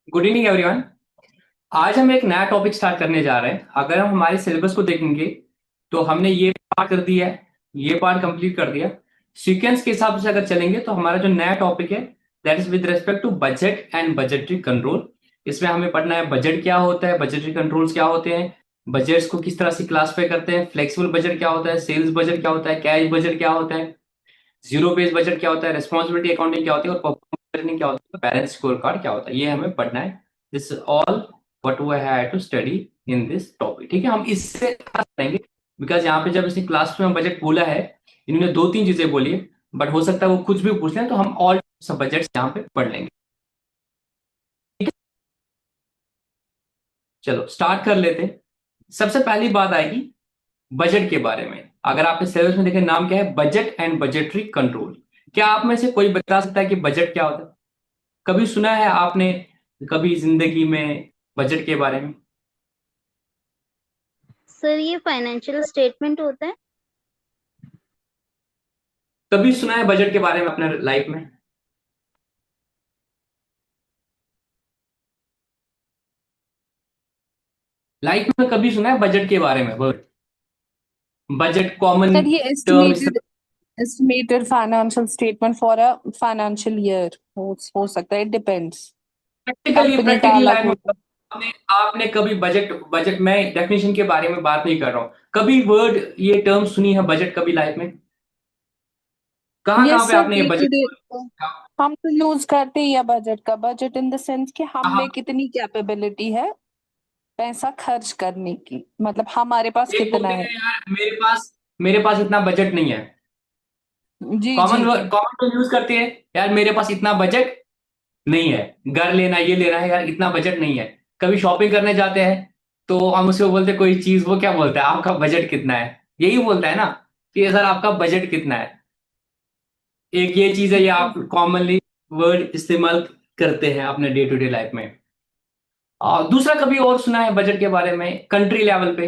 Good evening everyone. आज हम एक नया टॉपिक स्टार्ट करने जा रहे हैं। अगर हम हमारे सिलेबस को देखेंगे तो हमने ये पार्ट कर दिया है, ये पार्ट कंप्लीट कर दिया। सीक्वेंस के हिसाब से अगर चलेंगे तो हमारा जो नया टॉपिक है that is with respect to budget and budgetary control. इसमें हमें पढ़ना है बजट क्या होता है, बजटरी कंट्रोल्स क्या होते हैं, बजट्स को किस तरह से क्लासिफाई करते हैं, फ्लेक्सिबल बजट क्या होता है, सेल्स बजट क्या होता है, कैश बजट क्या होता है, जीरो बेस बजट क्या होता है, रिस्पॉन्सिबिलिटी अकाउंटिंग क्या होती है और परफॉर्मेंस बजटिंग क्या होता है, बैलेंस स्कोर कार्ड क्या होता है, ये हमें पढ़ना है। This all what we have to study in this topic. ठीक है, हम इससे खास करेंगे बिकॉज यहाँ पे जब इसने क्लास में बजट बोला है, इन्होंने दो तीन चीजें बोली है, बट हो सकता है वो कुछ भी पूछ लें तो हम ऑल सब बजट यहाँ पे पढ़ लेंगे। ठीक है, चलो स्टार्ट कर लेते हैं। सबसे पहली बात आएगी बजट के बारे में। अगर आपके सिलेबस में देखें नाम क्या है, बजट एंड बजटरी कंट्रोल। क्या आप में से कोई बता सकता है कि बजट क्या होता है? कभी सुना है आपने कभी जिंदगी में बजट के बारे में? सर ये फाइनेंशियल स्टेटमेंट होता है। कभी सुना है बजट के बारे में अपने लाइफ में? लाइफ में कभी सुना है बजट के बारे में वर्ड? बजट कॉमन सर ये term estimated financial statement for a financial year हो सकता है, इट डिपेंड्स। प्रैक्टिकली कंपनी का प्रैक्टिकली अलग लाइफ में होता आपने कभी बजट बजट मैं डेफिनेशन के बारे में बात नहीं कर रहा हूं, कभी वर्ड ये टर्म सुनी है बजट कभी लाइफ में? है। कहाँ कहाँ यस पे सर, आपने ये डे टू बजट? डे हम तो यूज करते ही है बजट का। बजट इन द सेंस कि हम हाँ, में कितनी कैपेबिलिटी है पैसा खर्च करने की, मतलब हमारे पास एक कितना बोलते है। हैं यार मेरे पास इतना बजट नहीं है। जी जी। कॉमन कॉमन तो यूज करते हैं, यार मेरे पास इतना बजट नहीं है, घर लेना ये लेना है यार इतना बजट नहीं है। कभी शॉपिंग करने जाते हैं तो हम उसको बोलते हैं कोई चीज, वो क्या बोलता है, आपका बजट कितना है? यही बोलता है ना कि सर आपका बजट कितना है। एक ये चीज है, ये आप कॉमनली वर्ड इस्तेमाल करते हैं अपने डे टू डे लाइफ में। और दूसरा कभी और सुना है बजट के बारे में कंट्री लेवल पे,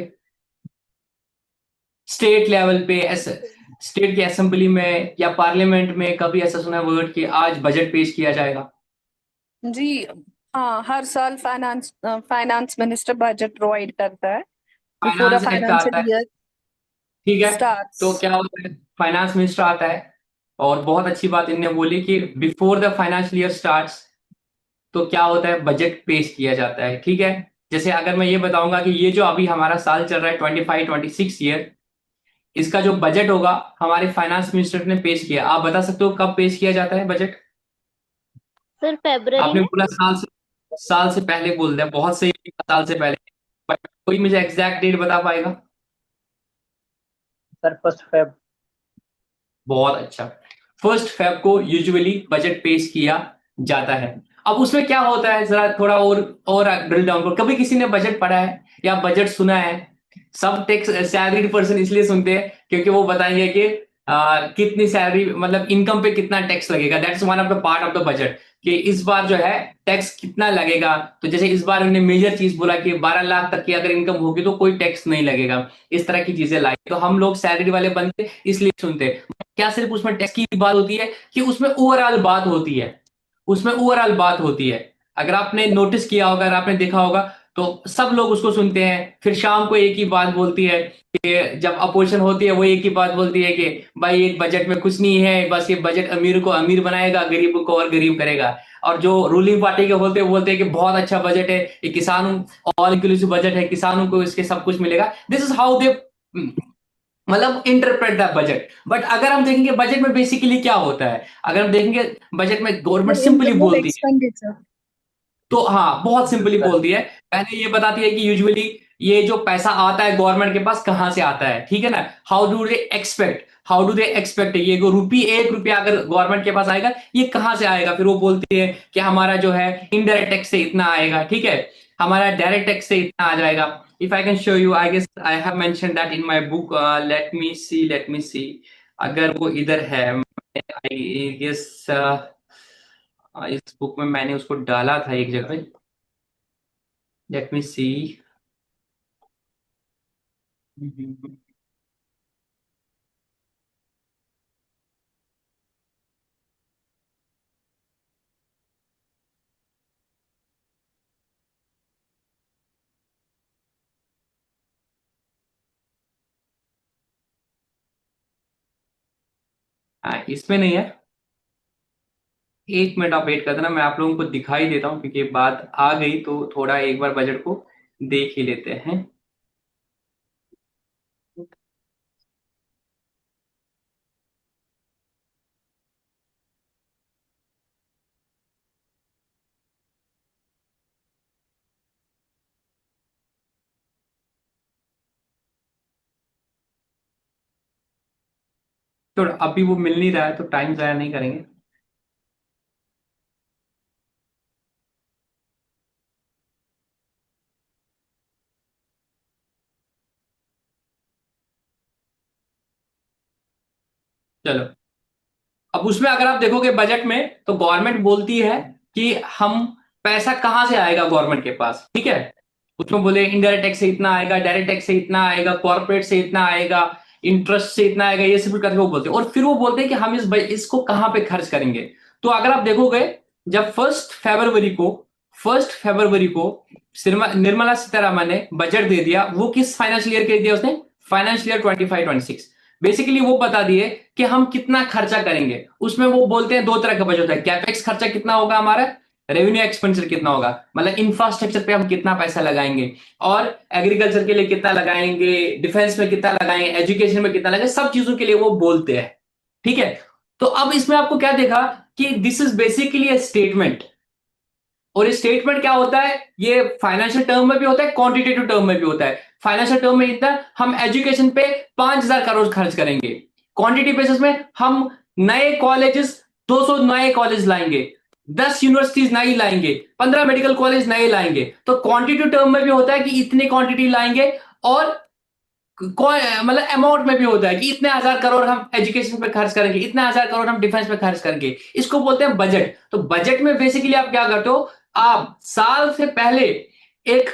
स्टेट लेवल पे, ऐसे स्टेट की असेंबली में या पार्लियामेंट में कभी ऐसा सुना है वर्ड कि आज बजट पेश किया जाएगा? जी। हाँ, हर साल फाइनेंस मिनिस्टर बजट प्रोवाइड करता है बिफोर अ फाइनेंस एक्ट आता फाइनेंशियल है, ईयर ठीक है। स्टार्ट्स। तो क्या होता है, फाइनेंस मिनिस्टर आता है और बहुत अच्छी बात इन्होंने बोली कि before the financial year starts तो क्या होता है, बजट पेश किया जाता है। ठीक है, जैसे अगर मैं ये बताऊंगा कि ये जो अभी हमारा साल चल रहा है 25-26 ईयर, इसका जो बजट होगा हमारे फाइनेंस मिनिस्टर ने पेश किया, आप बता सकते हो कब पेश किया जाता है बजट? सर फेब्रवरी आपने में। बोला साल से पहले बोल दिया, बहुत सही, साल से पहले। बट कोई मुझे एग्जैक्ट डेट बता पाएगा? Sir 1 Feb. बहुत अच्छा। 1 फेब को यूजुअली बजट पेश किया जाता है। अब उसमें क्या होता है, जरा थोड़ा और ड्रिल डाउन करो। कभी किसी ने बजट पढ़ा है या बजट सुना है? सब टैक्स सैलरीड पर्सन इसलिए सुनते हैं क्योंकि वो बताएंगे कि कितनी सैलरी, मतलब इनकम पे कितना टैक्स लगेगा, that's one of the part of the budget, कि इस बार जो है टैक्स कितना लगेगा। तो जैसे इस बार उन्होंने मेजर चीज बोला कि 12 लाख तक की अगर इनकम होगी तो कोई टैक्स नहीं लगेगा, इस तरह की चीजें लाई, तो हम लोग सैलरी वाले बंदे इसलिए सुनते हैं। क्या सिर्फ उसमें टैक्स की बात होती है कि उसमें ओवरऑल बात होती है? उसमें ओवरऑल बात होती है। अगर आपने नोटिस किया होगा, अगर आपने देखा होगा, तो सब लोग उसको सुनते हैं, फिर शाम को एक ही बात बोलती है कि जब अपोजिशन होती है वो एक ही बात बोलती है कि भाई एक बजट में कुछ नहीं है, बस ये बजट अमीर को अमीर बनाएगा, गरीब को और गरीब करेगा। और जो रूलिंग पार्टी के होते हैं वो बोलते हैं कि बहुत अच्छा बजट है, ये किसानों, ऑल इंक्लूसिव बजट है, किसानों को इसके सब कुछ मिलेगा। दिस इज हाउ दे मतलब इंटरप्रेट द बजट। बट अगर हम देखेंगे बजट में बेसिकली क्या होता है, अगर हम देखेंगे बजट में गवर्नमेंट सिंपली इनकम और बोलती है, एक्सपेंडिचर। तो हाँ बहुत सिंपली सर बोलती है। पहले ये बताती है कि यूजुअली ये जो पैसा आता है गवर्नमेंट के पास कहां से आता है, ठीक है ना। हाउ डू दे एक्सपेक्ट ये को रुपी 1 रुपया अगर गवर्नमेंट के पास आएगा ये कहां से आएगा, फिर वो बोलती है कि हमारा जो है इनडायरेक्ट टैक्स से इतना आएगा, ठीक है, हमारा डायरेक्ट टैक्स से इतना आ जाएगा। If I can show you, I guess I have mention that in my book, let me see अगर वो इधर है, आई गेस इस बुक में मैंने उसको डाला था एक जगह पे। लेट मी सी। हाँ, इसमें नहीं है। एक मिनट आप वेट कर देना, मैं आप लोगों को दिखाई देता हूँ, क्योंकि बात आ गई तो थोड़ा एक बार बजट को देख ही लेते हैं। तो अभी वो मिल नहीं रहा है, तो टाइम जाया नहीं करेंगे। चलो, अब उसमें अगर आप देखोगे बजट में, तो गवर्नमेंट बोलती है कि हम पैसा कहां से आएगा गवर्नमेंट के पास, ठीक है। उसमें बोले इनडायरेक्ट टैक्स से इतना आएगा, डायरेक्ट टैक्स से इतना आएगा, कॉर्पोरेट से इतना आएगा, इंटरेस्ट से इतना आएगा, ये सब करके वो बोलते हैं। और फिर वो बोलते हैं कि हम इसको कहां पे खर्च करेंगे। तो अगर आप देखोगे, जब फर्स्ट फरवरी को निर्मला सीतारामन ने बजट दे दिया, वो किस फाइनेंशियल ईयर के दिया उसने? Financial year 25-26। बेसिकली वो बता दिए कि हम कितना खर्चा करेंगे। उसमें वो बोलते हैं दो तरह का बजट होता है, कैपेक्स खर्चा कितना होगा हमारा, रेवेन्यू एक्सपेंडिचर कितना होगा, मतलब इंफ्रास्ट्रक्चर पे हम कितना पैसा लगाएंगे, और एग्रीकल्चर के लिए कितना लगाएंगे, डिफेंस में कितना लगाएंगे, एजुकेशन में कितना लगाएंगे, सब चीजों के लिए वो बोलते हैं, ठीक है। तो अब इसमें आपको क्या देखा कि this is basically A statement. और ये स्टेटमेंट क्या होता है, ये फाइनेंशियल टर्म में भी होता है, क्वांटिटेटिव टर्म में भी होता है। फाइनेंशियल टर्म में इतना हम एजुकेशन पे 5,000 करोड़ खर्च करेंगे, क्वांटिटी बेसिस में हम नए कॉलेजेस 200 नए कॉलेज लाएंगे, 10 यूनिवर्सिटीज नई लाएंगे, 15 मेडिकल कॉलेज नए लाएंगे। तो क्वांटिटेटिव टर्म में भी होता है कि इतनी क्वांटिटी लाएंगे, और मतलब अमाउंट में भी होता है कि इतने 1,000 करोड़ हम एजुकेशन पे खर्च करेंगे, इतने 1,000 करोड़ हम डिफेंस पे खर्च करेंगे। इसको बोलते हैं बजट। तो बजट में बेसिकली आप क्या करते हो, आप साल से पहले एक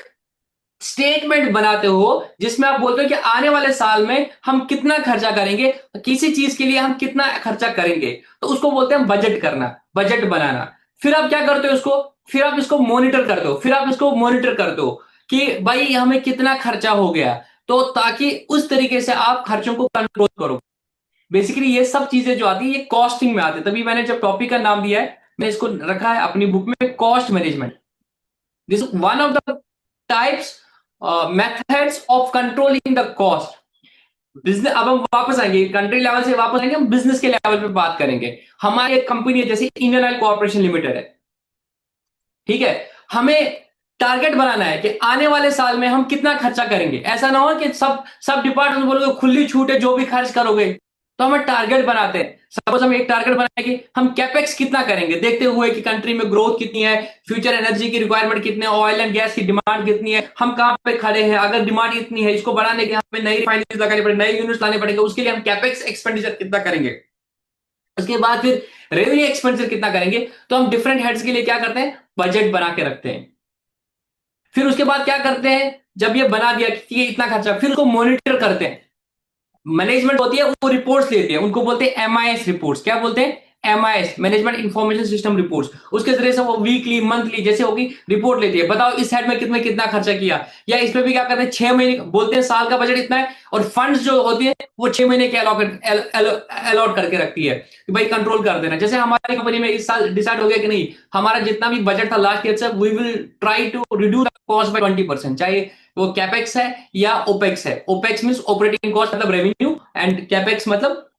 स्टेटमेंट बनाते हो, जिसमें आप बोलते हो कि आने वाले साल में हम कितना खर्चा करेंगे, किसी चीज के लिए हम कितना खर्चा करेंगे। तो उसको बोलते हैं बजट करना, बजट बनाना। फिर आप क्या करते हो इसको, फिर आप इसको मॉनिटर करते हो, फिर आप इसको मॉनिटर करते हो कि भाई हमें कितना खर्चा हो गया, तो ताकि उस तरीके से आप खर्चों को कंट्रोल करो। बेसिकली ये सब चीजें जो आती है ये कॉस्टिंग में आती है। तभी मैंने जब टॉपिक का नाम दिया है, मैं इसको रखा है अपनी बुक में, cost management. This one of the types methods of controlling the cost. Business, अब हम वापस आएंगे कंट्री लेवल से, वापस आएंगे हम बिजनेस के लेवल पे बात करेंगे। हमारी एक कंपनी है जैसे इंडियन ऑयल कॉर्पोरेशन लिमिटेड है, ठीक है। हमें टारगेट बनाना है कि आने वाले साल में हम कितना खर्चा करेंगे। ऐसा ना हो कि सब सब डिपार्टमेंट बोलोगे खुली छूट है जो भी खर्च करोगे। तो हमें टारगेट बनाते हैं। सपोज हम एक टारगेट बनाए कि हम कैपेक्स कितना करेंगे, देखते हुए कि कंट्री में ग्रोथ कितनी है, फ्यूचर एनर्जी की रिक्वायरमेंट कितनी है, ऑयल एंड गैस की डिमांड कितनी है, हम कहां पे खड़े हैं। अगर डिमांड इतनी है, इसको बढ़ाने के हमें नई रिफाइनरीज लगानी पड़ेगी, नए यूनिट्स लाने पड़ेंगे, उसके लिए हम कैपेक्स एक्सपेंडिचर कितना करेंगे। उसके बाद फिर रेवेन्यू एक्सपेंडिचर कितना करेंगे। तो हम डिफरेंट हेड्स के लिए क्या करते हैं, बजट बना के रखते हैं। फिर उसके बाद क्या करते हैं, जब ये बना दिया कि ये इतना खर्चा, फिर उसको मॉनिटर करते हैं। मैनेजमेंट होती है वो रिपोर्ट्स लेती है, उनको बोलते हैं एमआईएस रिपोर्ट्स। क्या बोलते हैं? MIS, management information system reports. उसके जरिए से वो वीकली मंथली जैसे होगी रिपोर्ट लेती है, बताओ इस हेड में कितने कितना खर्चा किया। या इसमें भी क्या करते हैं, 6 महीने बोलते हैं, साल का बजट इतना है, और फंड्स जो होती है वो 6 महीने के अलॉट करके रखती है कि भाई कंट्रोल कर देना। जैसे हमारी कंपनी में इस साल डिसाइड हो गया कि नहीं, हमारा जितना भी बजट था लास्ट ईयर से, we will try to reduce cost by 20%, चाहे वो कैपेक्स है या ओपेक्स है। ओपेक्स मींस ऑपरेटिंग कॉस्ट मतलब रेवेन्यू, एंड कैपेक्स मतलब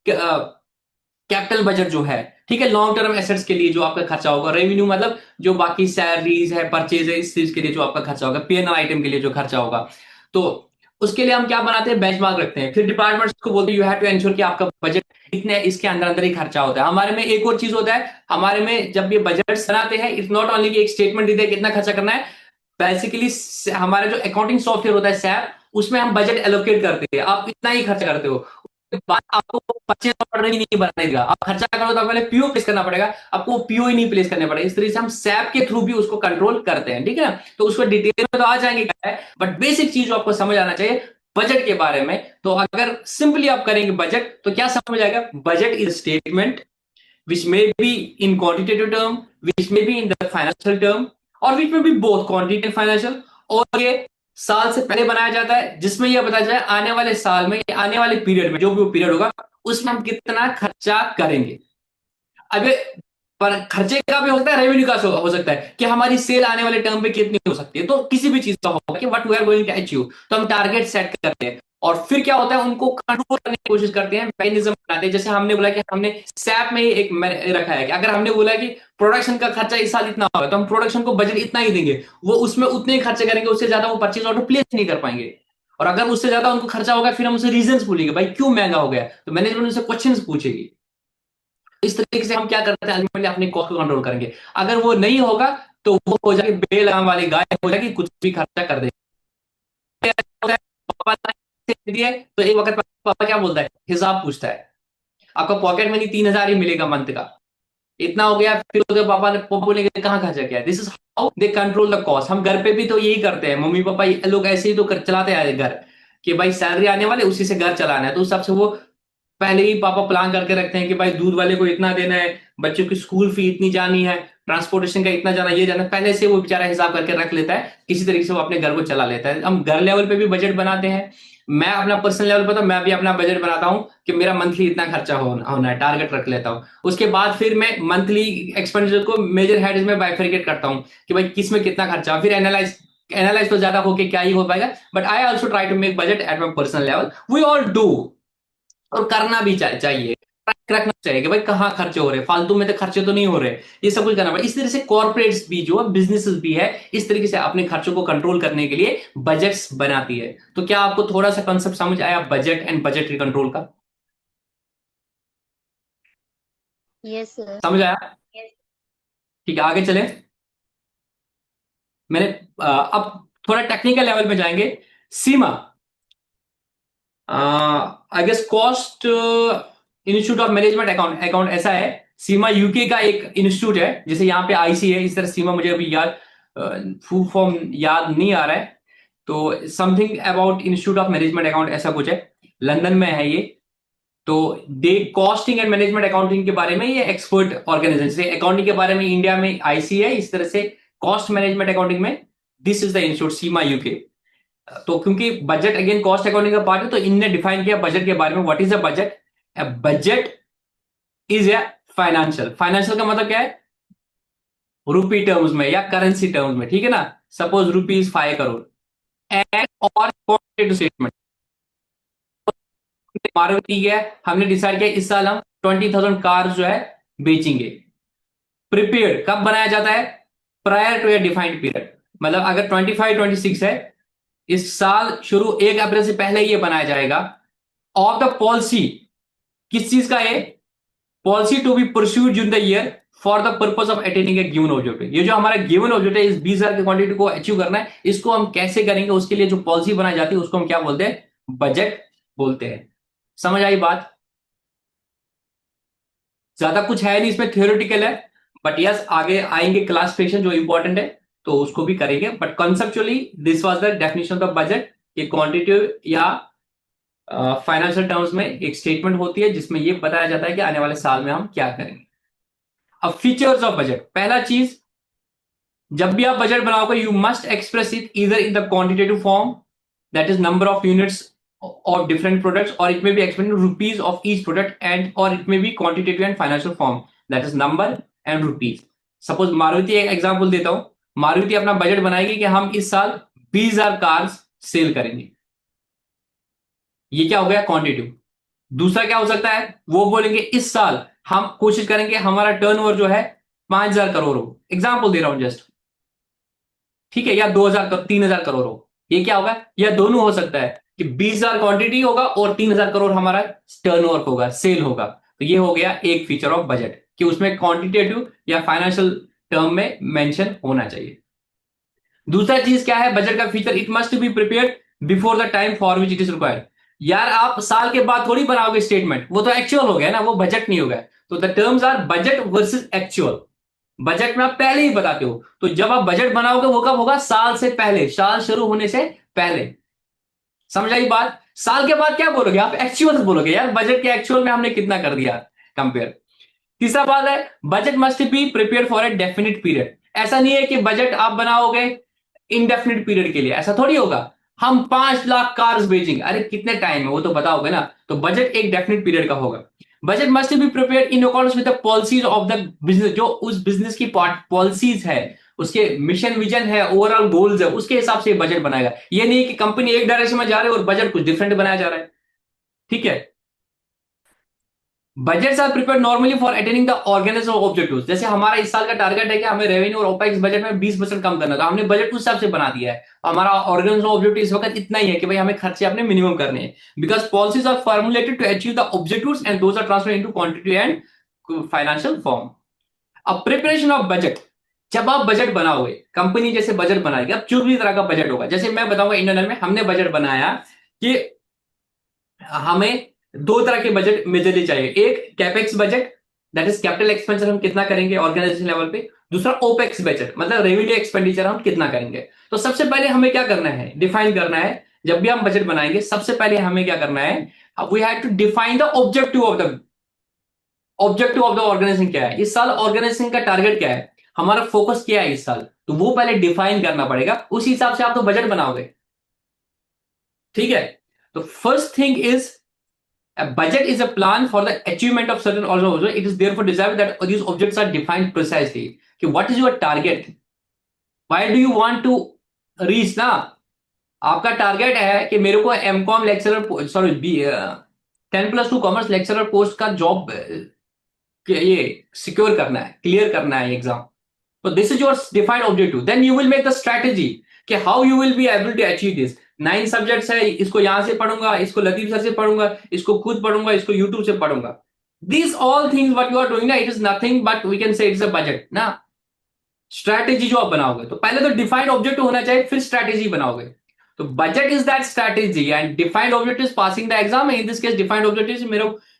कैपिटल बजट जो है, ठीक है, लॉन्ग टर्म एसेट्स के लिए जो आपका खर्चा होगा। रेवेन्यू मतलब जो बाकी सैलरीज है, परचेज है, इस चीज के लिए जो आपका खर्चा होगा, पीएनएल आइटम के लिए जो खर्चा होगा। तो उसके लिए हम क्या बनाते हैं, बेंचमार्क रखते हैं। फिर डिपार्टमेंट्स को बोलते हैं यू हैव टू एंश्योर कि आपका बजट इतने इसके अंदर अंदर ही खर्चा होता है। हमारे में एक और चीज होता है, हमारे में जब ये बजट बनाते हैं, इट्स नॉट ओनली कि एक स्टेटमेंट देते हैं कितना खर्चा करना है। बेसिकली हमारा जो अकाउंटिंग सॉफ्टवेयर होता है सैप, उसमें हम बजट एलोकेट करते हैं, आप इतना ही खर्चा करते हो। बात आपको परचेज ऑर्डर ही नहीं बनाने देगा, आप खर्चा करो तो पहले पीओ प्लेस करना पड़ेगा, आपको पीओ ही नहीं प्लेस करने पड़ेगा। इस तरीके से हम सैप के थ्रू भी उसको कंट्रोल करते हैं, ठीक है ना। तो उसको डिटेल में तो आ जाएंगे क्या है, बट बेसिक चीज आपको समझ आना चाहिए बजट के बारे में। तो अगर सिंपली आप करेंगे बजट, तो क्या समझ आएगा, budget is statement which may be in quantitative term, which may be in the financial term, or which may be both quantitative and financial, और ये साल से पहले बनाया जाता है, जिसमें यह बताया जाए आने वाले साल में, आने वाले पीरियड में, जो भी पीरियड होगा उसमें हम कितना खर्चा करेंगे। अब पर खर्चे का भी हो सकता है, रेवेन्यू का हो सकता है कि हमारी सेल आने वाले टर्म पे कितनी हो सकती है। तो किसी भी चीज का होगा कि what we are going to achieve, तो हम टारगेट सेट करते हैं और फिर क्या होता है उनको कंट्रोल करने की कोशिश करते हैं, मैकेनिज्म बनाते हैं। जैसे हमने बोला कि हमने सैप में ही एक रखा है कि अगर हमने बोला कि प्रोडक्शन का खर्चा इस साल इतना होगा, तो हम प्रोडक्शन को बजट इतना ही देंगे, वो उसमें उतने ही खर्चे करेंगे, उससे ज्यादा वो परचेज ऑर्डर प्लेस नहीं कर पाएंगे। और अगर उससे ज्यादा उनको खर्चा होगा, फिर हम उसे रीजंस पूछेंगे, भाई क्यों महंगा हो गया, तो मैनेजमेंट उनसे क्वेश्चंस पूछेगी। इस तरीके से हम क्या करते हैं, अल्टीमेटली अपने कॉस्ट को कंट्रोल करेंगे। अगर वो नहीं होगा तो वो हो जाएगी बेलगाम वाली गाय, हो जाएगी कुछ भी खर्चा कर देगी। पापा ने दिए तो एक वक्त पापा क्या बोलता है, हिसाब पूछता है, आपका पॉकेट मनी 3,000 ही मिलेगा मंथ का, इतना हो गया, फिर उसके पापा बोलेंगे कहाँ खर्चा किया। This is how they control the cost. हम घर पे भी तो यही करते हैं, मम्मी पापा लोग ऐसे ही तो चलाते आए घर, कि भाई सैलरी आने वाले उसी से घर चलाना है, तो उस हिसाब से वो पहले ही पापा प्लान करके रखते हैं कि भाई दूध वाले को इतना देना है, बच्चों की स्कूल फी इतनी जानी है, ट्रांसपोर्टेशन का इतना जाना, ये जाना, पहले से वो बेचारा हिसाब करके रख लेता है, किसी तरीके से वो अपने घर को चला लेता है। हम घर लेवल पे भी बजट बनाते हैं। मैं अपना पर्सनल लेवल पर तो मैं भी अपना बजट बनाता हूँ कि मेरा मंथली इतना खर्चा होना है, टारगेट रख लेता हूँ। उसके बाद फिर मैं मंथली एक्सपेंडिचर को मेजर हेड्स में बाइफरकेट करता हूँ कि भाई किस में कितना खर्चा, फिर एनालाइज एनालाइज तो ज्यादा होके क्या ही हो पाएगा, but I also try to make budget at my personal level, we all do. और करना भी चाहिए, ट्रैक रखना चाहिए कि भाई कहाँ खर्चे हो रहे हैं, फालतू में तो खर्चे तो नहीं हो रहे, ये सब कुछ करना पड़ेगा। इस तरह से कॉर्पोरेट्स भी जो बिजनेसेस भी है, इस तरीके से अपने खर्चों को कंट्रोल करने के लिए बजट्स बनाती है। तो क्या आपको थोड़ा सा कंसेप्ट समझ आया बजट एंड बजटरी कंट्रोल का? Yes sir. समझ आया? ठीक है, आगे चले। मैंने अब थोड़ा टेक्निकल लेवल पे जाएंगे। Seema, I guess cost institute of management account account ऐसा है। सीमा यूके का एक इंस्टीट्यूट है, जैसे यहाँ पे आईसी है, इस तरह सीमा मुझे अभी याद फुल फॉर्म याद नहीं आ रहा है, तो something about institute of management account ऐसा कुछ है, लंदन में है ये। तो दे कॉस्टिंग एंड मैनेजमेंट अकाउंटिंग के बारे में ये एक्सपर्ट ऑर्गेनाइजेशन, जैसे अकाउंटिंग के बारे में इंडिया में आईसी है, इस तरह से कॉस्ट मैनेजमेंट अकाउंटिंग में this is the institute Seema UK. तो क्योंकि बजट अगेन कॉस्ट अकाउंटिंग का पार्ट है, तो इनने डिफाइन किया बजट के बारे में, what is a budget. A budget is a financial, financial का मतलब क्या है, रुपी टर्म्स में या करेंसी टर्म्स में, ठीक है ना। सपोज रुपीज 5 करोड़ एंड और क्वांटिटेटिव स्टेटमेंट, मारुति है, हमने डिसाइड किया इस साल हम 20,000 कार जो है बेचेंगे। प्रिपेयर्ड कब बनाया जाता है, prior to a defined period, मतलब अगर 25-26 है, इस साल शुरू 1 अप्रैल से पहले ये बनाया जाएगा। ऑफ द पॉलिसी, किस चीज का है, policy to be pursued during the year for the purpose of attaining a given objective. ये जो हमारा गिवन ऑब्जेक्टिव है, इस 20,000 की क्वांटिटी को अचीव करना है, इसको हम कैसे करेंगे, उसके लिए जो पॉलिसी बनाई जाती है उसको हम क्या बोलते हैं, बजट बोलते हैं। समझ आई बात? ज्यादा कुछ है नहीं इसमें, थियोरेटिकल है, बट यस आगे आएंगे क्लासिफिकेशन जो इंपॉर्टेंट है तो उसको भी करेंगे। But conceptually this was the definition of budget, ये क्वांटिटेटिव या फाइनेंशियल टर्म्स में एक स्टेटमेंट होती है जिसमें ये बताया जाता है कि आने वाले साल में हम क्या करेंगे। अब फीचर्स ऑफ बजट, पहला चीज, जब भी आप बजट बनाओगे यू मस्ट एक्सप्रेस इट इधर in the quantitative form, that is number of units of different products, or it may be explained in rupees of each product, and or it may be quantitative and financial form, that is number and rupees. Suppose Maruti, एक example देता हूं, मारुति अपना budget बनाएगी कि हम इस साल 20,000 cars cell करेंगे, ये क्या हो गया क्वांटिटेटिव। दूसरा क्या हो सकता है, वो बोलेंगे इस साल हम कोशिश करेंगे हमारा टर्नओवर जो है 5,000 करोड़ हो, एग्जांपल दे रहा हूं जस्ट, ठीक है, या 2,000 3,000 करोड़ हो, ये क्या होगा, या दोनों हो सकता है कि 20,000 क्वांटिटी होगा और 3,000 करोड़ हमारा टर्नओवर होगा, सेल होगा। तो ये हो गया एक फीचर ऑफ बजट कि उसमें क्वांटिटेटिव या फाइनेंशियल टर्म में मेंशन होना चाहिए। दूसरा चीज क्या है बजट का feature, it must be prepared before the time for which it is required. यार आप साल के बाद थोड़ी बनाओगे स्टेटमेंट, वो तो एक्चुअल हो गया ना, वो बजट नहीं होगा। तो the terms are budget versus actual. Budget में आप पहले ही बताते हो, तो जब आप बजट बनाओगे वो कब होगा, साल से पहले, साल शुरू होने से पहले। समझ आई बात? साल के बाद क्या बोलोगे आप, एक्चुअल बोलोगे, यार बजट के एक्चुअल में हमने कितना कर दिया कंपेयर। तीसरा बात है, budget must be prepare for a definite period. ऐसा नहीं है कि बजट आप बनाओगे इंडेफिनिट पीरियड के लिए, ऐसा थोड़ी होगा हम 5 लाख कार्स बेचेंगे, अरे कितने टाइम है वो तो बताओगे ना। तो बजट एक डेफिनेट पीरियड का होगा। Budget must be prepared in accordance with the policies of the business, जो उस बिजनेस की पॉलिसीज है, उसके मिशन विजन है, ओवरऑल गोल्स है, उसके हिसाब से बजट बनाएगा। ये नहीं कि कंपनी एक डायरेक्शन में जा रही है और बजट कुछ डिफरेंट बनाया जा रहा है, ठीक है। Budgets are prepared normally for attaining the organisation objectives. जैसे हमारा इस साल का टारगेट है कि हमें रेवेन्यू और ओपेक्स बजट में 20% कम करना था, हमने बजट उस हिसाब से बना दिया है। हमारा ऑर्गेनाइजेशन ऑब्जेक्टिव इस वक्त इतना ही है कि भाई हमें खर्चे अपने मिनिमम करने हैं, because policies are formulated to achieve the objectives and those are transferred into quantity and financial form. अब प्रिपरेशन ऑफ बजट, जब आप बजट बनाओगे, कंपनी जैसे बजट बनाएगी, अब जो भी तरह का बजट होगा, जैसे मैं बताऊंगा इंटरनल में हमने बजट बनाया कि हमें दो तरह के बजट मेजरली चाहिए। एक capex budget, that is capital expenditure हम कितना करेंगे ऑर्गेनाइजेशन लेवल पे। दूसरा ओपेक्स बजट, मतलब रेवेन्यू एक्सपेंडिचर हम कितना करेंगे। तो सबसे पहले हमें क्या करना है, डिफाइन करना है। जब भी हम बजट बनाएंगे सबसे पहले हमें क्या करना है, we have to define the objective of the organisation क्या है, इस साल ऑर्गेनाइजेशन का टारगेट क्या है, हमारा फोकस क्या है इस साल, तो वो पहले डिफाइन करना पड़ेगा, उस हिसाब से आप तो बजट बनाओगे, ठीक है। तो first thing is a budget is a plan for the achievement of certain objectives. It is therefore desired that these objects are defined precisely. कि what is your target? Why do you want to reach ना? आपका target है कि मेरे को MCom lecturer, sorry 10+2 commerce lecturer post का job ये secure करना है, क्लियर करना है एग्जाम। तो this is your defined objective. Then you will make the strategy कि how you will be able to achieve this. 9 subjects है, इसको यहां से पढ़ूंगा, इसको लतीफ सर से पढ़ूंगा, इसको खुद पढ़ूंगा, इसको यूट्यूब से पढ़ूंगा। This all things what you are doing ना, it is nothing but we can say it's a budget ना, स्ट्रैटेजी जो आप बनाओगे। तो पहले तो डिफाइंड ऑब्जेक्टिव होना चाहिए, फिर स्ट्रैटेजी बनाओगे। तो budget is that strategy and defined objective passing the exam. In this case defined objective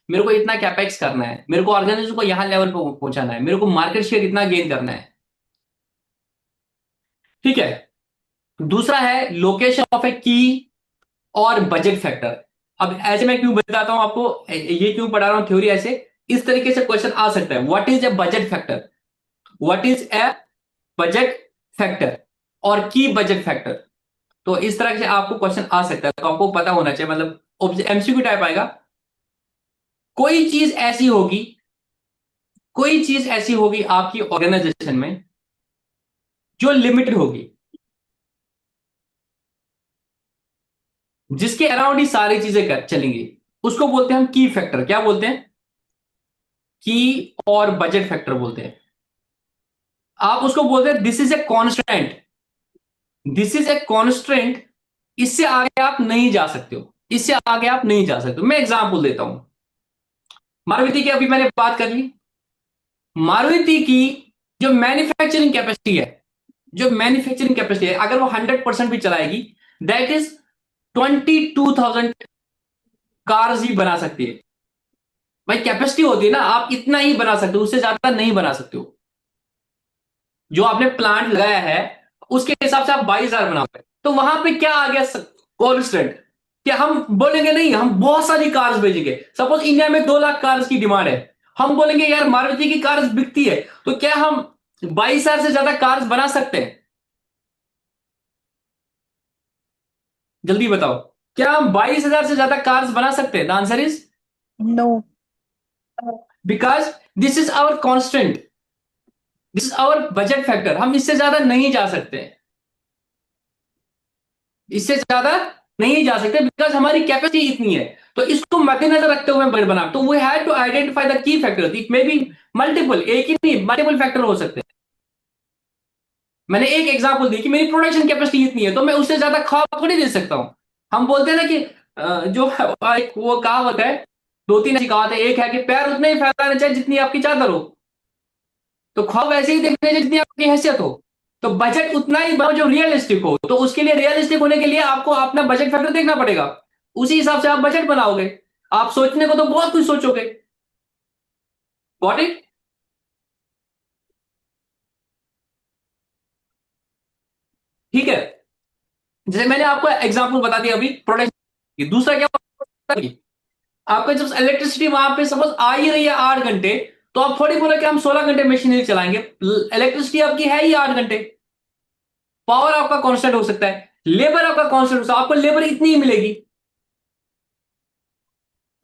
मेरे को इतना कैपेक्स करना है, मेरे को ऑर्गेनाइजेशन को यहां लेवल पर पहुंचाना है, मेरे को मार्केट शेयर इतना गेन करना है, ठीक है। दूसरा है लोकेशन ऑफ ए की और बजट फैक्टर। अब ऐसे मैं क्यों बताता हूं आपको, ये क्यों पढ़ा रहा हूं थ्योरी, ऐसे इस तरीके से क्वेश्चन आ सकता है, what is a budget factor, what is a budget factor और की बजट फैक्टर। तो इस तरह से आपको क्वेश्चन आ सकता है, तो आपको पता होना चाहिए, मतलब एमसीक्यू टाइप आएगा। कोई चीज ऐसी होगी, कोई चीज ऐसी होगी आपकी ऑर्गेनाइजेशन में जो लिमिटेड होगी, जिसके अराउंड ही सारी चीजें चलेंगी, उसको बोलते हैं हम की फैक्टर। क्या बोलते हैं, की और बजट फैक्टर बोलते हैं। आप उसको बोलते हैं this is a constant, this is a constant, इससे आगे आप नहीं जा सकते हो, इससे आगे आप नहीं जा सकते हो। मैं एग्जांपल देता हूं, मारुति की अभी मैंने बात कर ली। मारुति की जो मैन्युफैक्चरिंग कैपेसिटी है, जो मैन्युफैक्चरिंग कैपेसिटी है, अगर वो 100% भी चलाएगी, दैट इज 22,000 कार्स ही बना सकती है। भाई कैपेसिटी होती है ना, आप इतना ही बना सकते हो, उससे ज्यादा नहीं बना सकते हो। जो आपने प्लांट लगाया है उसके हिसाब से आप 22,000 बनाओगे, तो वहां पे क्या आ गया कॉन्स्टेंट, कि हम बोलेंगे नहीं हम बहुत सारी कार्स भेजेंगे। सपोज इंडिया में 2 लाख कार्स की डिमांड है, हम बोलेंगे यार मारुति की कार्स बिकती है, तो क्या हम 22,000 से ज्यादा कार्स बना सकते हैं? जल्दी बताओ, क्या हम 22,000 से ज्यादा कार्स बना सकते हैं? The answer is No. Because this is our constant, this is our budget factor. हम इससे ज्यादा नहीं जा सकते, इससे ज्यादा नहीं जा सकते, बिकॉज हमारी कैपेसिटी इतनी है। तो इसको मद्देनजर रखते हुए बजट बना, तो we have to identify the key factor. It may be multiple, एक ही नहीं मल्टीपल फैक्टर हो सकते हैं। मैंने एक एग्जांपल दी कि मेरी प्रोडक्शन कैपेसिटी इतनी है, तो मैं उससे ज्यादा ख्वाब थोड़ी दे सकता हूं। हम बोलते हैं ना कि जो एक वो कहावत है, 2-3 ऐसी कहावत है। एक है कि पैर उतने ही फैलाने चाहिए जितनी आपकी चादर हो, तो ख्वाब ऐसे ही देखने चाहिए जितनी आपकी हैसियत हो। तो बजट उतना ही बनाओ जो रियलिस्टिक हो, तो उसके लिए रियलिस्टिक होने के लिए आपको अपना बजट फैक्टर देखना पड़ेगा, उसी हिसाब से आप बजट बनाओगे। आप सोचने को तो बहुत कुछ सोचोगे, गॉट इट। ठीक है, जैसे मैंने आपको एग्जांपल बता दिया अभी प्रोडक्ट। दूसरा क्या होता है, आपका जब इलेक्ट्रिसिटी वहां पे सपोज आ ही रही है 8 घंटे, तो आप थोड़ी बोले कि हम 16 घंटे मशीनरी चलाएंगे, इलेक्ट्रिसिटी आपकी है ही 8 घंटे। पावर आपका कांस्टेंट हो सकता है, लेबर आपका कांस्टेंट हो सकता है, आपको लेबर इतनी ही मिलेगी,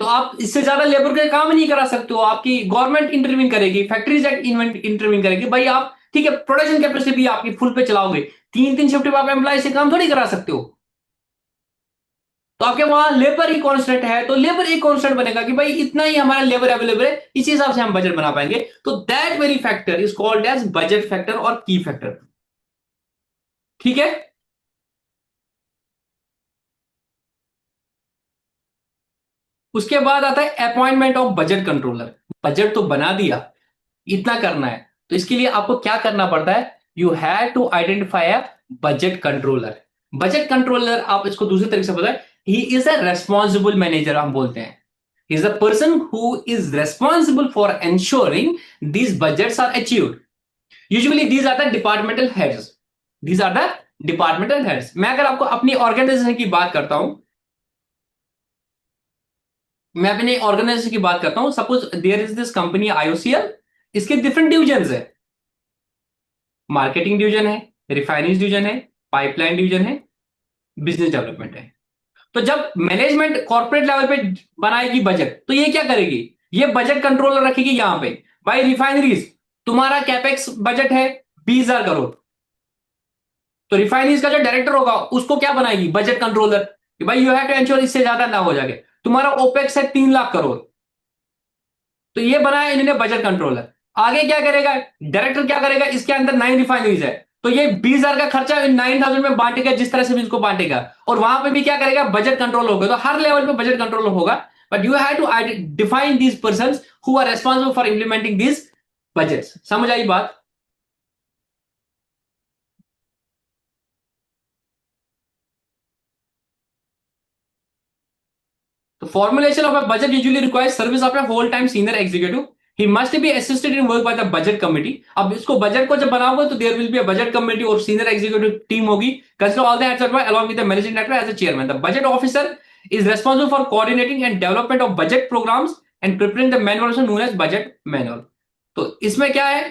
तो आप इससे ज्यादा लेबर के काम नहीं करा सकते हो, आपकी गवर्नमेंट इंटरवीन करेगी, फैक्ट्रीज एक्ट इंटरवीन करेगी, भाई आप ठीक है प्रोडक्शन कैपेसिटी भी आपकी फुल पे चलाओगे, 3 3 शिफ्ट पे आप एम्प्लॉय से काम थोड़ी करा सकते हो, तो आपके वहां लेबर ही कांस्टेंट है, तो लेबर एक कांस्टेंट बनेगा कि भाई इतना ही हमारा लेबर अवेलेबल है, इसी हिसाब से हम बजट बना पाएंगे, तो that very factor is called as budget factor और की फैक्टर। ठीक है, उसके बाद आता है appointment of budget controller. Budget तो बना दिया, इतना करना है, तो इसके लिए आपको क्या करना पड़ता है, you have to identify a budget controller. Budget controller आप इसको दूसरे तरीके से बताएं, he is a responsible manager हम बोलते हैं, he is the person who is responsible for ensuring these budgets are achieved. Usually these are the departmental heads. These are the departmental heads. मैं अगर आपको अपनी ऑर्गेनाइजेशन की बात करता हूं, मैं अपने ऑर्गेनाइजेशन की बात करता हूं, suppose there is this company IOCL, इसके डिफरेंट डिविजन है, मार्केटिंग डिवीजन है, रिफाइनिंग डिवीजन है, पाइपलाइन डिवीजन है, बिजनेस डेवलपमेंट है। तो जब मैनेजमेंट कॉर्पोरेट लेवल पे बनाएगी बजट, तो ये क्या करेगी, ये बजट कंट्रोलर रखेगी यहां पे, भाई रिफाइनरीज तुम्हारा कैपेक्स बजट है 20,000 करोड़, तो रिफाइनरीज का जो डायरेक्टर होगा उसको क्या बनाएगी, बजट कंट्रोलर, कि भाई यू हैव टू एंश्योर इससे ज्यादा ना हो जाए। तुम्हारा ओपेक्स है 3 लाख करोड़, तो ये बनाया इन्होंने बजट कंट्रोलर। आगे क्या करेगा डायरेक्टर, क्या करेगा, इसके अंदर 9 रिफाइनरीज है, तो ये 20,000 का खर्चा 9,000 में बांटेगा, जिस तरह से भी इसको बांटेगा, और वहां पे भी क्या करेगा, बजट कंट्रोल होगा, तो हर लेवल पे बजट कंट्रोल होगा, but you have to define these person who are responsible for implementing these budgets. समझ आई बात? तो formulation of a budget usually requires service of a whole time senior executive. He must be assisted in work by the budget committee. अब इसको budget को जब बनाओगे तो there will be a budget committee और senior executive team होगी, consider all the heads of along with the managing director as a chairman. The budget officer is responsible for coordinating and development of budget programs and preparing the manual also known as budget manual. तो इसमें क्या है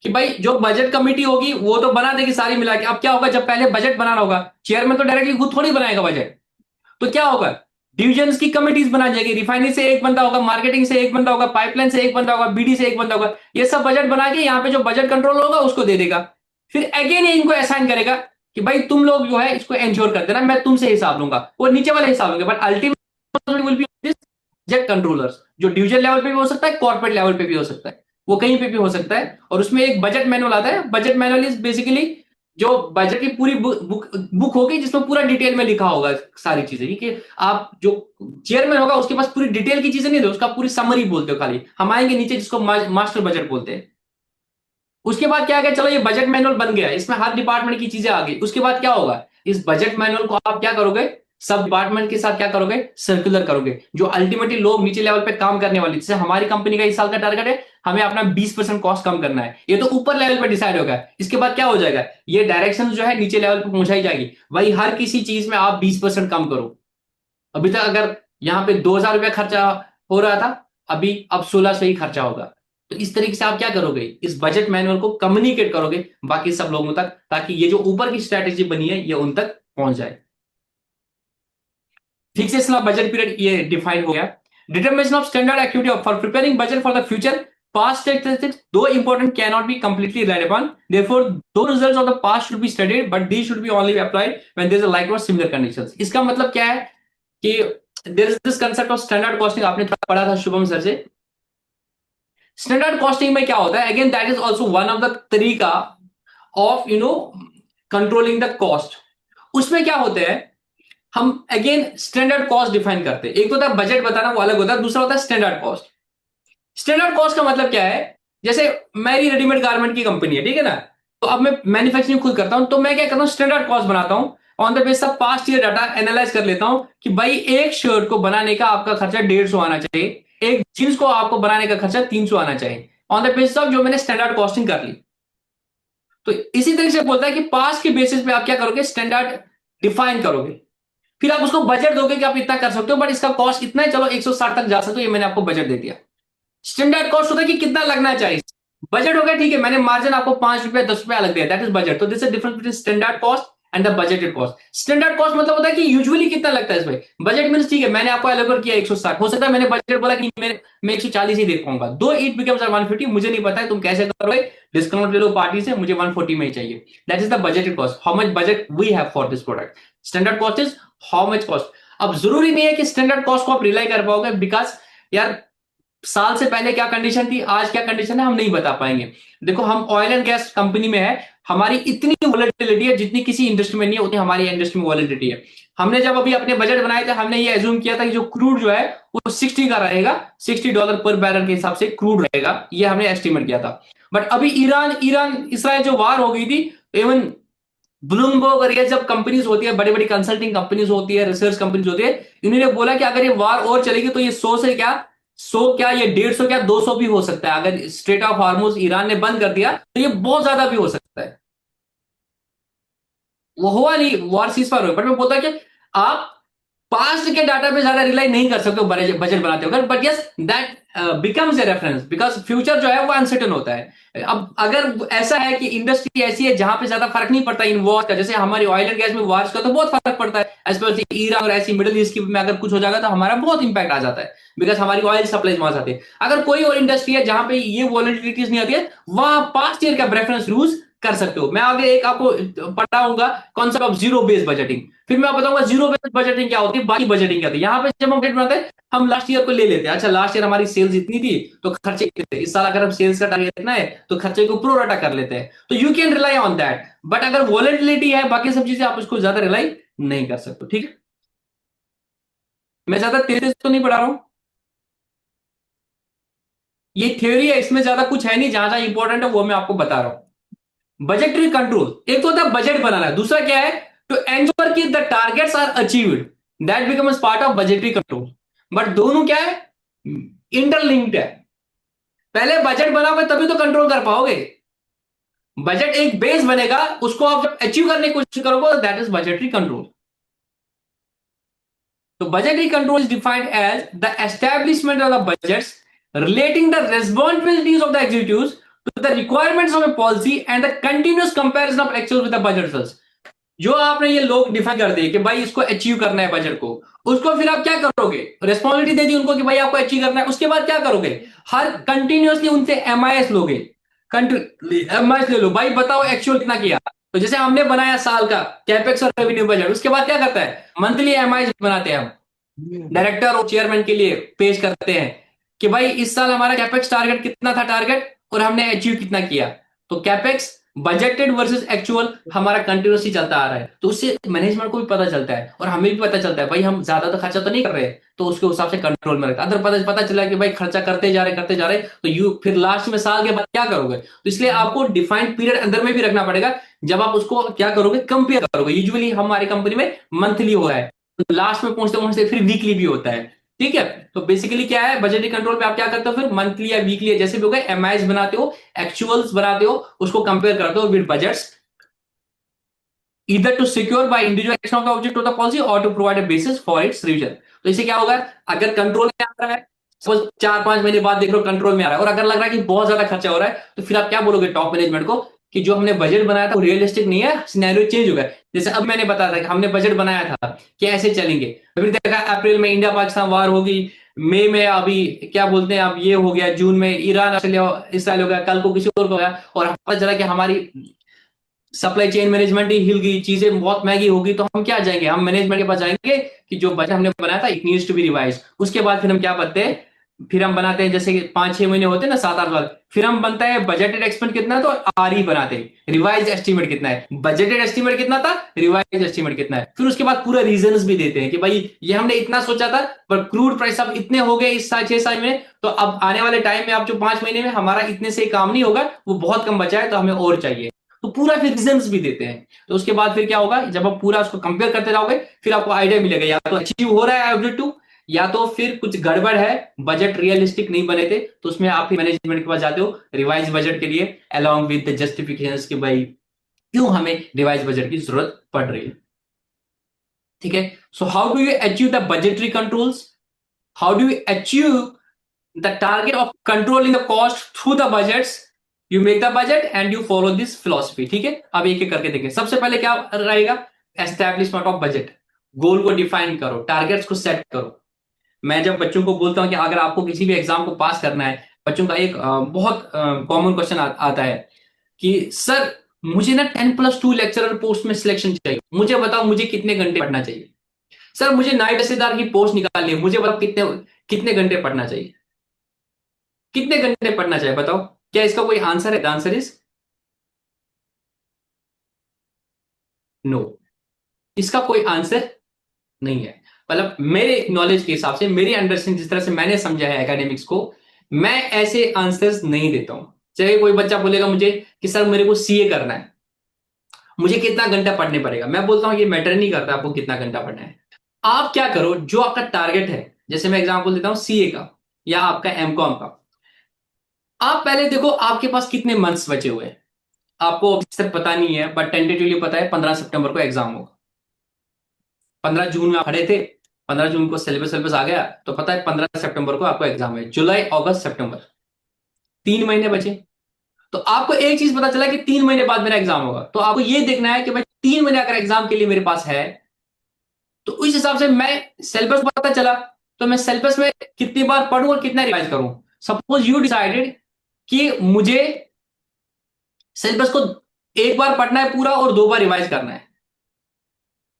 कि भाई जो budget committee होगी वो तो बना देगी सारी मिला के। अब क्या होगा, जब पहले बजट बनाना होगा, चेयरमैन तो डायरेक्टली खुद थोड़ी बनाएगा बजट, तो क्या होगा, डिविजन्स की कमिटीज बना जाएगी, रिफाइनरी से एक बंदा होगा, मार्केटिंग से एक बंदा होगा, पाइपलाइन से एक बंदा होगा, बीडी से एक बंदा होगा, ये सब बजट बना के यहाँ पे जो बजट कंट्रोल होगा उसको दे देगा, फिर अगेन इनको असाइन करेगा कि भाई तुम लोग जो है इसको एंश्योर कर देना, मैं तुमसे हिसाब लूंगा, वो नीचे वाले हिसाब लूंगा, but ultimately will be this budget controllers, जो डिवीजन लेवल पे भी हो सकता है, कॉर्पोरेट लेवल पे भी हो सकता है, वो कहीं पे भी हो सकता है, और उसमें एक बजट मैनुअल आता है। बजट मैनुअल इज बेसिकली जो बजट की पूरी बुक होगी जिसमें पूरा डिटेल में लिखा होगा सारी चीजें, कि आप जो चेयरमैन होगा उसके पास पूरी डिटेल की चीजें नहीं दे, उसका पूरी समरी बोलते हो खाली, हम आएंगे नीचे जिसको मास्टर बजट बोलते हैं। उसके बाद क्या है, चलो ये बजट मैनुअल बन गया, इसमें हर डिपार्टमेंट की चीजें आ गई, उसके बाद क्या होगा, इस बजट मैनुअल को आप क्या करोगे, सब डिपार्टमेंट के साथ क्या करोगे, सर्कुलर करोगे, जो अल्टीमेटली लोग नीचे लेवल पे काम करने वाले, जैसे हमारी कंपनी का इस साल का टारगेट है हमें अपना 20% कॉस्ट कम करना है, ये तो ऊपर लेवल पे डिसाइड होगा, इसके बाद क्या हो जाएगा, ये डायरेक्शन जो है नीचे लेवल पे पहुंचाई जाएगी, भाई हर किसी चीज में आप 20% कम करो। अभी तक अगर यहाँ पे 2,000 रुपया खर्चा हो रहा था, अभी अब 1,600 ही खर्चा होगा, तो इस तरीके से आप क्या करोगे, इस बजट मैनुअल को कम्युनिकेट करोगे बाकी सब लोगों तक, ताकि ये जो ऊपर की स्ट्रेटेजी बनी है ये उन तक पहुंच जाए। ठीक से इसका बजट पीरियड ये डिफाइन हो गया। Determination of standard activity for preparing budget for the future, past statistics though important cannot be completely relied upon, therefore those results of the past should be studied but these should be only applied when there is a likewise similar conditions। इसका मतलब क्या है कि there is this concept of standard costing, आपने पढ़ा था Shubham sir से। Standard costing में क्या होता है, again that is also one of the तरीका ऑफ कंट्रोलिंग द कॉस्ट। उसमें क्या होता है, हम अगेन स्टैंडर्ड कॉस्ट डिफाइन करते हैं, एक तो होता है बजट बताना, वो अलग होता है, दूसरा होता है स्टैंडर्ड कॉस्ट। स्टैंडर्ड कॉस्ट का मतलब क्या है, जैसे मेरी रेडीमेड गारमेंट की कंपनी है, ठीक है ना, तो अब मैं मैन्युफैक्चरिंग खुद करता हूं, तो मैं क्या करता हूं, स्टैंडर्ड कॉस्ट बनाता हूं, on the base of past year data analyse कर लेता हूं कि भाई एक शर्ट को बनाने का आपका खर्चा 150 आना चाहिए, एक जींस को आपको बनाने का खर्चा 300 आना चाहिए, ऑन द बेसिस ऑफ जो मैंने स्टैंडर्ड कॉस्टिंग कर ली। तो इसी तरीके से बोलता है कि पास्ट के बेसिस पे आप क्या करोगे, स्टैंडर्ड डिफाइन करोगे, फिर आप उसको बजट दोगे कि आप इतना कर सकते हो, बट इसका कॉस्ट इतना है, चलो 160 तक जा सकते हो, ये मैंने आपको बजट दे दिया। स्टैंडर्ड कॉस्ट होता है कि कितना लगना चाहिए, बजट हो गया, ठीक है, मैंने मार्जिन आपको 5 रुपए 10 रुपए अलग दिया, दैट इज बजट। तो this is difference between standard cost and the budgeted cost. Standard cost मतलब होता है कि यूजुअली कितना लगता है इसमें। बजट मींस ठीक है, मैंने आपको एलोकेट किया 160, हो सकता है मैंने बजट बोला कि मैं 140 ही दे पाऊंगा, दो इट बिकम्स 150, मुझे नहीं पता है तुम कैसे करोगे, डिस्काउंट ले लो पार्टी से, मुझे 140 में ही चाहिए। That is the budgeted cost, how much budget we have for this product. Standard cost is how much cost. अब जरूरी नहीं है कि स्टैंडर्ड कॉस्ट को आप रिलाई कर पाओगे, बिकॉज यार साल से पहले क्या कंडीशन थी, आज क्या कंडीशन है, हम नहीं बता पाएंगे। देखो हम ऑयल एंड गैस कंपनी में है, हमारी इतनी वॉलेटिलिटी है जितनी किसी इंडस्ट्री में नहीं है, उतनी हमारी इंडस्ट्री में वॉलेटिलिटी है। हमने जब अभी अपने बजट बनाए थे, हमने ये एज्यूम किया था कि जो क्रूड जो है वो 60 का रहेगा, $60 पर बैरल के हिसाब से क्रूड रहेगा, ये हमने एस्टिमेट किया था। बट अभी ईरान ईरान इसराइल जो वार हो गई थी, इवन ब्लूमबर्ग और ये जब कंपनीज होती है, बड़ी बड़ी कंसल्टिंग कंपनीज होती है, रिसर्च कंपनीज होती है, इन्होंने बोला कि अगर ये वार और चलेगी तो ये 100 से क्या 100 क्या, ये 150 क्या 200 भी हो सकता है। अगर स्ट्रेट ऑफ हार्मोज ईरान ने बंद कर दिया तो ये बहुत ज्यादा भी हो सकता है। वो हुआ नहीं, वॉर सीज फायर हुआ, बट मैं बोलता कि आप पास्ट के डाटा पे ज्यादा रिलाई नहीं कर सकते हो बजट बनाते हो, but yes that becomes a reference, because future जो है वो अनसर्टेन होता है। अब अगर ऐसा है कि इंडस्ट्री ऐसी है जहां पे ज्यादा फर्क नहीं पड़ता इन वॉर्स का, जैसे हमारी ऑयल एंड गैस में वॉर्स का तो बहुत फर्क पड़ता है, स्पेशली ईरान और ऐसी मिडिल ईस्ट की में अगर कुछ हो जाएगा तो हमारा बहुत इंपैक्ट आ जाता है, बिकॉज हमारी ऑयल सप्लाई वहां जाती है। अगर कोई और इंडस्ट्री है जहां पे ये वॉलेटिलिटीज नहीं आती है, वहां पास्ट ईयर का रेफरेंस यूज कर सकते हो। मैं आगे एक आपको पढ़ाऊंगा concept of zero base budgeting, फिर मैं बताऊंगा जीरो बेस बजटिंग क्या होती है, बाकी बजटिंग क्या होती है। यहाँ पे जब हम बजट बनाते हैं, हम लास्ट ईयर को ले लेते हैं, अच्छा लास्ट ईयर हमारी सेल्स इतनी थी तो खर्चे इतने थे, इस साल अगर हम सेल्स का टारगेट इतना है तो खर्चे को प्रोराटा कर लेते हैं, तो you can rely on that. But अगर वॉलेटिलिटी है, बाकी सब चीजें आप उसको ज्यादा रिलाई नहीं कर सकते, ठीक है। मैं ज्यादा तेजी से तो नहीं पढ़ा रहा हूं, ये थ्योरी है, इसमें ज्यादा कुछ है नहीं, जहां जहां इंपॉर्टेंट है वो मैं आपको बता रहा हूं। बजटरी कंट्रोल एक तो होता है बजट बनाना, दूसरा क्या है, टू एंश्योर कि the targets are achieved, that becomes part of budgetary control. But दोनों क्या है, इंटरलिंक्ड है। पहले बजट बनाओगे तभी तो कंट्रोल कर पाओगे। बजट एक बेस बनेगा, उसको आप जब अचीव करने की कोशिश करोगे, दैट इज बजटरी कंट्रोल। तो budgetary control is defined as the establishment of the budgets relating the responsibilities of the executives to the requirements of a policy and the continuous comparison of actuals with the budget results। जो आपने ये लोग define कर दिए कि भाई इसको achieve करना है बजट को, उसको फिर आप क्या करोगे, रिस्पॉन्सिबिलिटी दे दी उनको कि भाई आपको अचीव करना है, उसके बाद क्या करोगे, हर कंटिन्यूअसली उनसे एमआईएस लोगे, एमआईएस ले लो, भाई बताओ एक्चुअल कितना किया। तो जैसे हमने बनाया साल का कैपेक्स और रेवेन्यू बजट, उसके बाद क्या करता है, मंथली एमआईएस बनाते हैं हम, डायरेक्टर और चेयरमैन के लिए पेश करते हैं कि भाई इस साल हमारा कैपेक्स टारगेट कितना था टारगेट, और हमने अचीव कितना किया। तो कैपेक्स बजटेड वर्सेस एक्चुअल हमारा कंटिन्यूसली चलता आ रहा है, तो उससे मैनेजमेंट को भी पता चलता है और हमें भी पता चलता है भाई हम ज्यादा तो खर्चा तो नहीं कर रहे, तो उसके हिसाब से कंट्रोल में रखा। अगर पता चला कि भाई खर्चा करते जा रहे तो यू फिर लास्ट में साल के बाद क्या करोगे। तो इसलिए आपको डिफाइंड पीरियड अंदर में भी रखना पड़ेगा, जब आप उसको क्या करोगे, कंपेयर करोगे। यूजुअली हमारी कंपनी में मंथली हो रहा है, लास्ट में पहुंचते पहुंचते फिर वीकली भी होता है, ठीक है। तो बेसिकली क्या है, बजटिंग कंट्रोल पे आप क्या करते हो, फिर मंथली या वीकली जैसे भी हो गए एमआईएस बनाते हो, एक्चुअल्स बनाते हो, उसको कंपेयर करते हो with budgets, either to secure by individual action of the object of the policy or to provide a basis for its revision। तो इससे क्या होगा, अगर कंट्रोल में आ रहा है, सपोज 4-5 महीने बाद देख लो कंट्रोल में आ रहा है, और अगर लग रहा है कि बहुत ज्यादा खर्चा हो रहा है, तो फिर आप क्या बोलोगे टॉप मैनेजमेंट को कि जो हमने बजट बनाया था वो रियलिस्टिक नहीं है, सिनेरियो चेंज हो गया। जैसे अब मैंने बताया था कि हमने बजट बनाया था कि ऐसे चलेंगे, फिर देखा अप्रैल में इंडिया पाकिस्तान वार होगी, मई में अभी क्या बोलते हैं अब ये हो गया, जून में ईरान ऑस्ट्रेलिया इसराइल हो गया, कल को किसी और को हो गया, और पता चला कि हमारी सप्लाई चेन मैनेजमेंट ही हिल गई, चीजें बहुत महंगी होगी, तो हम क्या जाएंगे, हम मैनेजमेंट के पास जाएंगे कि जो बजट हमने बनाया था it needs to be revise. उसके बाद फिर हम क्या करते हैं, फिर हम बनाते हैं जैसे कि 5-6 महीने होते हैं ना, 7-8 साल, फिर हम बनता है बजटेड एक्सपेंस कितना है तो आर ही बनाते हैं, रिवाइज एस्टीमेट कितना है, बजटेड एस्टीमेट कितना था, रिवाइज एस्टीमेट कितना है, फिर उसके बाद पूरा रीजंस भी देते हैं कि भाई ये हमने इतना सोचा था पर क्रूड प्राइस अब इतने हो गए इस साल 6 साल में, तो अब आने वाले टाइम में अब जो 5 महीने में हमारा इतने से काम नहीं होगा, वो बहुत कम बचा है तो हमें और चाहिए। तो पूरा फिर रीजंस भी देते हैं। तो उसके बाद फिर क्या होगा, जब आप पूरा उसको कंपेयर करते जाओगे, फिर आपको आइडिया मिलेगा या तो अचीव हो रहा है ऑब्जेक्टिव, या तो फिर कुछ गड़बड़ है, बजट रियलिस्टिक नहीं बने थे, तो उसमें आप फिर मैनेजमेंट के पास जाते हो रिवाइज बजट के लिए, अलॉन्ग विद द जस्टिफिकेशंस कि भाई क्यों हमें रिवाइज बजट की जरूरत पड़ रही है, ठीक है। So how do you achieve the budgetary controls, how do you achieve the target of controlling the cost through the budgets, you make the budget and you follow this philosophy, ठीक है। अब एक एक करके देखें। सबसे पहले क्या रहेगा, एस्टैब्लिशमेंट ऑफ बजट। गोल को डिफाइन करो, टारगेट्स को सेट करो। मैं जब बच्चों को बोलता हूं कि अगर आपको किसी भी एग्जाम को पास करना है, बच्चों का एक बहुत कॉमन क्वेश्चन आता है कि सर मुझे ना 10+2 लेक्चरर पोस्ट में सिलेक्शन चाहिए, मुझे बताओ मुझे कितने घंटे पढ़ना चाहिए। सर मुझे नाइट तहसीलदार की पोस्ट निकालनी है, मुझे बताओ कितने कितने घंटे पढ़ना चाहिए, कितने घंटे पढ़ना चाहिए बताओ। क्या इसका कोई आंसर है? The answer is no. इसका कोई आंसर नहीं है। मतलब मेरे नॉलेज के हिसाब से, मेरी अंडरस्टैंडिंग जिस तरह से मैंने समझा है एकेडमिक्स को, मैं ऐसे आंसर्स नहीं देता हूं। चाहे कोई बच्चा बोलेगा मुझे कि सर मेरे को सीए करना है, मुझे कितना घंटा पढ़ने पड़ेगा, मैं बोलता हूं ये मैटर नहीं करता आपको कितना घंटा पढ़ना है। आप क्या करो, जो आपका टारगेट है, जैसे मैं एग्जांपल देता हूं सीए का या आपका एमकॉम का, आप पहले देखो आपके पास कितने मंथ्स बचे हुए हैं। आपको अभी तक पता नहीं है बट टेंटेटिवली पता है 15 सितंबर को एग्जाम होगा। 15 जून में आप खड़े थे, 15 जून को सिलेबस सिलेबस आ गया, तो पता है 15 सितंबर को आपको एग्जाम है। जुलाई अगस्त सितंबर, 3 महीने बचे। तो आपको एक चीज पता चला कि 3 महीने बाद मेरा एग्जाम होगा, तो आपको ये देखना है कि भाई 3 महीने अगर एग्जाम के लिए मेरे पास है, तो उस हिसाब से मैं सिलेबस पता चला, तो मैं सिलेबस में कितनी बार पढ़ूं और कितना रिवाइज करूं। सपोज यू डिसाइडेड कि मुझे सिलेबस को एक बार पढ़ना है पूरा और 2 बार रिवाइज करना है,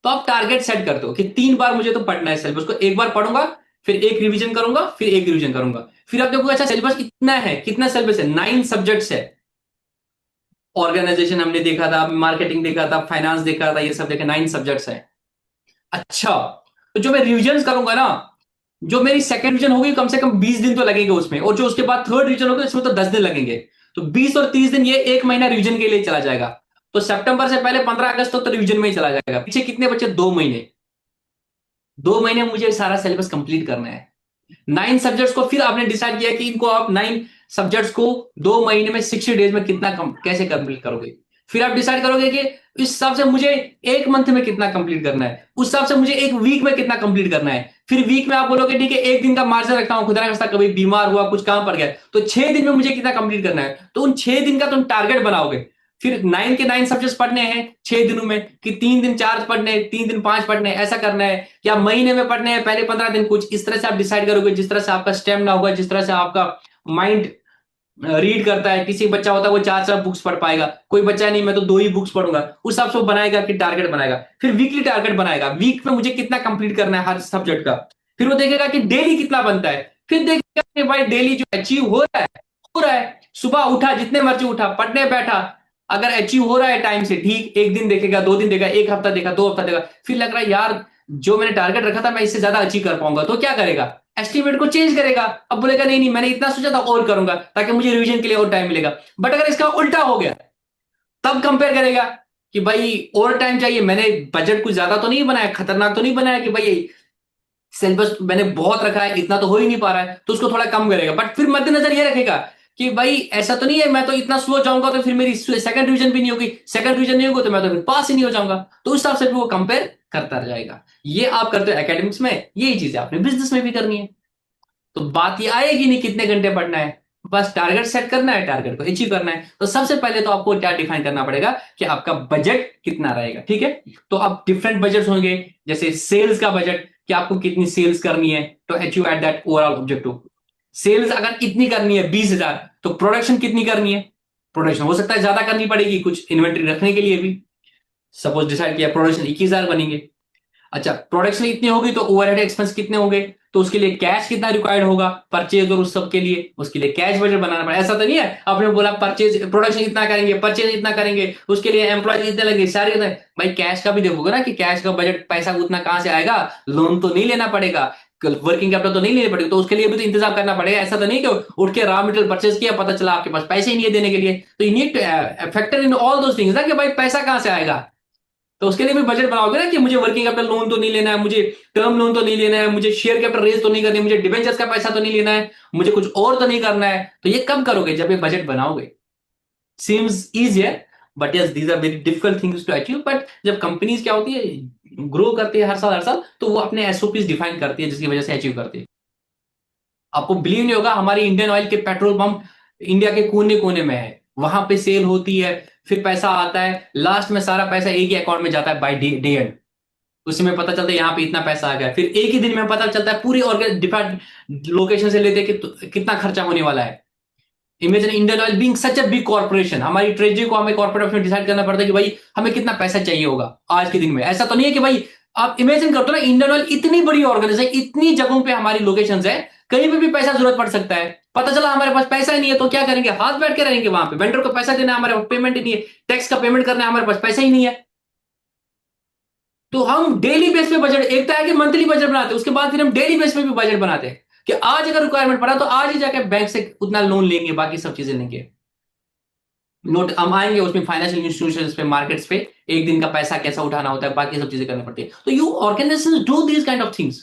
तो आप टारगेट सेट करते हो कि 3 बार मुझे तो पढ़ना है, सिलेबस को एक बार पढ़ूंगा, फिर एक रिवीजन करूंगा, फिर एक रिवीजन करूंगा। फिर आप देखोगे अच्छा सिलेबस कितना है, कितना सिलेबस है, 9 सब्जेक्ट्स है। ऑर्गेनाइजेशन हमने देखा था, मार्केटिंग देखा था, फाइनेंस देखा था, ये सब देखा, 9 सब्जेक्ट्स है। अच्छा, तो जो मैं रिविजन करूंगा ना, जो मेरी सेकंड रिविजन होगी कम से कम 20 दिन तो लगेंगे उसमें, और जो उसके बाद थर्ड रिविजन होगा इसमें तो 10 दिन लगेंगे। तो 20 और 30 दिन, ये 1 महीना रिविजन के लिए चला जाएगा। तो सितंबर से पहले 15 अगस्त तक तो रिविजन में ही चला जाएगा। पीछे कितने बचे? 2 महीने। 2 महीने मुझे सारा सिलेबस कंप्लीट करना है। 9 सब्जेक्ट्स को फिर आपने डिसाइड किया कि इनको आप 9 सब्जेक्ट्स को 2 महीने में 60 डेज में कितना कैसे कंप्लीट करोगे। फिर आप डिसाइड करोगे कि इस हिसाब से मुझे एक मंथ में कितना कंप्लीट करना है, उस हिसाब से मुझे एक वीक में कितना कंप्लीट करना है। फिर वीक में आप बोलोगे ठीक है एक दिन का मार्जिन रखता हूं, खुदा ना खास्ता कभी बीमार हुआ, कुछ काम पड़ गया, तो 6 दिन में मुझे कितना कंप्लीट करना है। तो उन 6 दिन का तुम टारगेट बनाओगे। फिर 9 के 9 सब्जेक्ट पढ़ने हैं 6 दिनों में, कि 3 दिन 4 पढ़ने, 3 दिन 5 पढ़ने, ऐसा करना है, या महीने में पढ़ने हैं पहले 15 दिन कुछ, इस तरह से आप डिसाइड करोगे। जिस तरह से आपका स्टेमिना होगा, जिस तरह से आपका माइंड रीड करता है, किसी बच्चा होता है वो 4 4 बुक्स पढ़ पाएगा, कोई बच्चा नहीं मैं तो 2 ही बुक्स पढ़ूंगा, उस हिसाब से वो बनाएगा कि टारगेट बनाएगा। फिर वीकली टारगेट बनाएगा, वीक में मुझे कितना कंप्लीट करना है हर सब्जेक्ट का। फिर वो देखेगा कि डेली कितना बनता है, फिर देखेगा कि भाई डेली जो अचीव हो रहा है, हो रहा है। सुबह उठा, जितने मर्जी उठा, पढ़ने बैठा, अगर अचीव हो रहा है टाइम से ठीक, 1 दिन देखेगा, 2 दिन देखेगा, 1 हफ्ता देखा, 2 हफ्ता देखा, फिर लग रहा है यार जो मैंने टारगेट रखा था मैं इससे ज्यादा अचीव कर पाऊंगा, तो क्या करेगा, एस्टिमेट को चेंज करेगा। अब बोलेगा नहीं नहीं मैंने इतना सोचा था और करूंगा ताकि मुझे रिवीजन के लिए और टाइम मिलेगा। बट अगर इसका उल्टा हो गया, तब कंपेयर करेगा कि भाई और टाइम चाहिए, मैंने बजट कुछ ज्यादा तो नहीं बनाया, खतरनाक तो नहीं बनाया कि भाई सिलेबस मैंने बहुत रखा है, इतना तो हो ही नहीं पा रहा है, तो उसको थोड़ा कम करेगा। बट फिर मद्देनजर ये रखेगा कि भाई ऐसा तो नहीं है मैं तो इतना स्लो जाऊंगा तो फिर मेरी सेकंड डिवीजन भी नहीं होगी, सेकंड डिवीजन नहीं होगा तो मैं तो फिर पास ही नहीं हो जाऊंगा। तो उस हिसाब से भी वो कंपेयर करता रह जाएगा। ये आप करते हो एकेडमिक्स में, यही चीजें आपने बिजनेस में भी करनी है। तो बात ये आएगी नहीं कितने घंटे पढ़ना है, बस टारगेट सेट करना है, टारगेट को अचीव करना है। तो सबसे पहले तो आपको क्या डिफाइन करना पड़ेगा कि आपका बजट कितना रहेगा, ठीक है। तो अब डिफरेंट बजट्स होंगे, जैसे सेल्स का बजट कि आपको कितनी सेल्स करनी है to achieve at that overall objective. Sales अगर इतनी करनी है 20,000, तो प्रोडक्शन कितनी करनी है, प्रोडक्शन हो सकता है ज्यादा करनी पड़ेगी कुछ इन्वेंट्री रखने के लिए भी। सपोज डिसाइड किया प्रोडक्शन 21,000 बनेंगे। अच्छा प्रोडक्शन इतनी होगी तो ओवरहेड एक्सपेंस कितने होंगे, तो उसके लिए कैश कितना रिक्वायर्ड होगा, परचेज और उस सब के लिए उसके लिए कैश बजट बनाना पड़ेगा। ऐसा तो नहीं है आपने बोला परचेज प्रोडक्शन इतना करेंगे, परचेज इतना करेंगे, उसके लिए एम्प्लॉय इतने लगेंगे, सारे इतने। भाई कैश का भी देखोगे ना कि कैश का बजट पैसा उतना कहां से आएगा, लोन तो नहीं लेना पड़ेगा, वर्किंग कैपिटल तो नहीं लेनी पड़ेगी, तो उसके लिए भी तो इंतजाम करना पड़ेगा। ऐसा तो नहीं कि उठ के रॉ मटेरियल परचेज किया पता चला आपके पास पैसे ही नहीं है देने के लिए। तो you need two factor in all those things ना कि भाई पैसा कहां से आएगा। तो उसके लिए भी बजट बनाओगे ना कि मुझे वर्किंग कैपिटल लोन तो नहीं लेना है, मुझे टर्म लोन तो नहीं लेना है, मुझे शेयर कैपिटल रेज तो नहीं करनी है, मुझे डिबेंचर्स का पैसा तो नहीं लेना है, मुझे कुछ और तो नहीं करना है। तो ये कब करोगे, जब ये बजट बनाओगे। Seems easier but yes these are very difficult things to achieve. But जब कंपनीज क्या होती है ग्रो करती है हर साल तो वो अपने एसओपीज डिफाइन करती है जिसकी वजह से अचीव करती है। आपको बिलीव नहीं होगा हमारी इंडियन ऑयल के पेट्रोल पंप इंडिया के कोने कोने में है। वहां पे सेल होती है, फिर पैसा आता है, लास्ट में सारा पैसा एक ही अकाउंट में जाता है बाय डे एंड। उसमें पता चलता है यहाँ पे इतना पैसा आ गया, फिर एक ही दिन में पता चलता है पूरी डिफरेंट लोकेशन से लेते हैं कि कितना खर्चा होने वाला है। Imagine Indian oil being such a big corporation, हमारी ट्रेजरी को हमें कॉर्पोरेट में डिसाइड करना पड़ता है कि भाई हमें कितना पैसा चाहिए होगा आज के दिन में। ऐसा तो नहीं है कि भाई आप इमेजिन करते हो ना, इंडियन ऑयल इतनी बड़ी ऑर्गेनाइजेशन, इतनी जगहों पे हमारी लोकेशन है, कहीं पे भी पैसा जरूरत पड़ सकता है। पता चला हमारे पास पैसा ही नहीं है तो क्या करेंगे, हाथ बैठ के रहेंगे वहां पे, वेंडर को पैसा देना है, हमारे पास पेमेंट ही नहीं है, टैक्स का पेमेंट करना है, हमारे पास पैसा ही नहीं है। तो हम डेली बेस पे बजट, एक तो है कि मंथली बजट बनाते हैं, उसके बाद फिर हम डेली बेस पे भी बजट बनाते हैं कि आज अगर रिक्वायरमेंट पड़ा तो आज ही जाके बैंक से उतना लोन लेंगे, बाकी सब चीजें लेंगे। नोट हम आएंगे उसमें फाइनेंशियल इंस्टीट्यूशंस पे, मार्केट्स पे एक दिन का पैसा कैसा उठाना होता है, बाकी सब चीजें करनी पड़ती है। तो you organisations do these kind of things.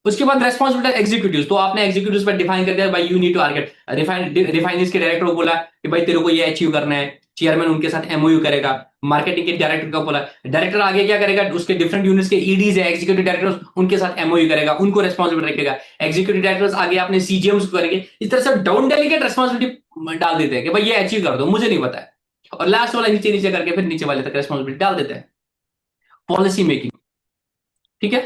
उसके बाद रेस्पॉन्सिबिलिटी एग्जीक्यूटिव, तो आपने एग्जीक्यूटिव पर डिफाइन कर दिया भाई you need to target, refineries के डायरेक्टर को बोला कि भाई तेरे को ये अचीव करना है, चेयरमैन उनके साथ एमओयू करेगा। मार्केटिंग के डायरेक्टर को बोला, डायरेक्टर आगे क्या करेगा, उसके डिफरेंट यूनिट्स के ईडीज है, एग्जीक्यूटिव डायरेक्टर्स, उनके साथ एमओयू करेगा, उनको रेस्पॉन्सिबिलिटी रखेगा। एग्जीक्यूटिव डायरेक्टर्स आगे अपने सीजीएम्स करेंगे। इस तरह से डाउन डेलीगेट रेस्पॉन्सिबिलिटी डाल देते हैं कि भाई ये अचीव कर दो, मुझे नहीं पता है, और लास्ट वाला नीचे नीचे करके फिर नीचे वाले तक रेस्पॉन्सिबिलिटी डाल देते हैं। पॉलिसी मेकिंग, ठीक है।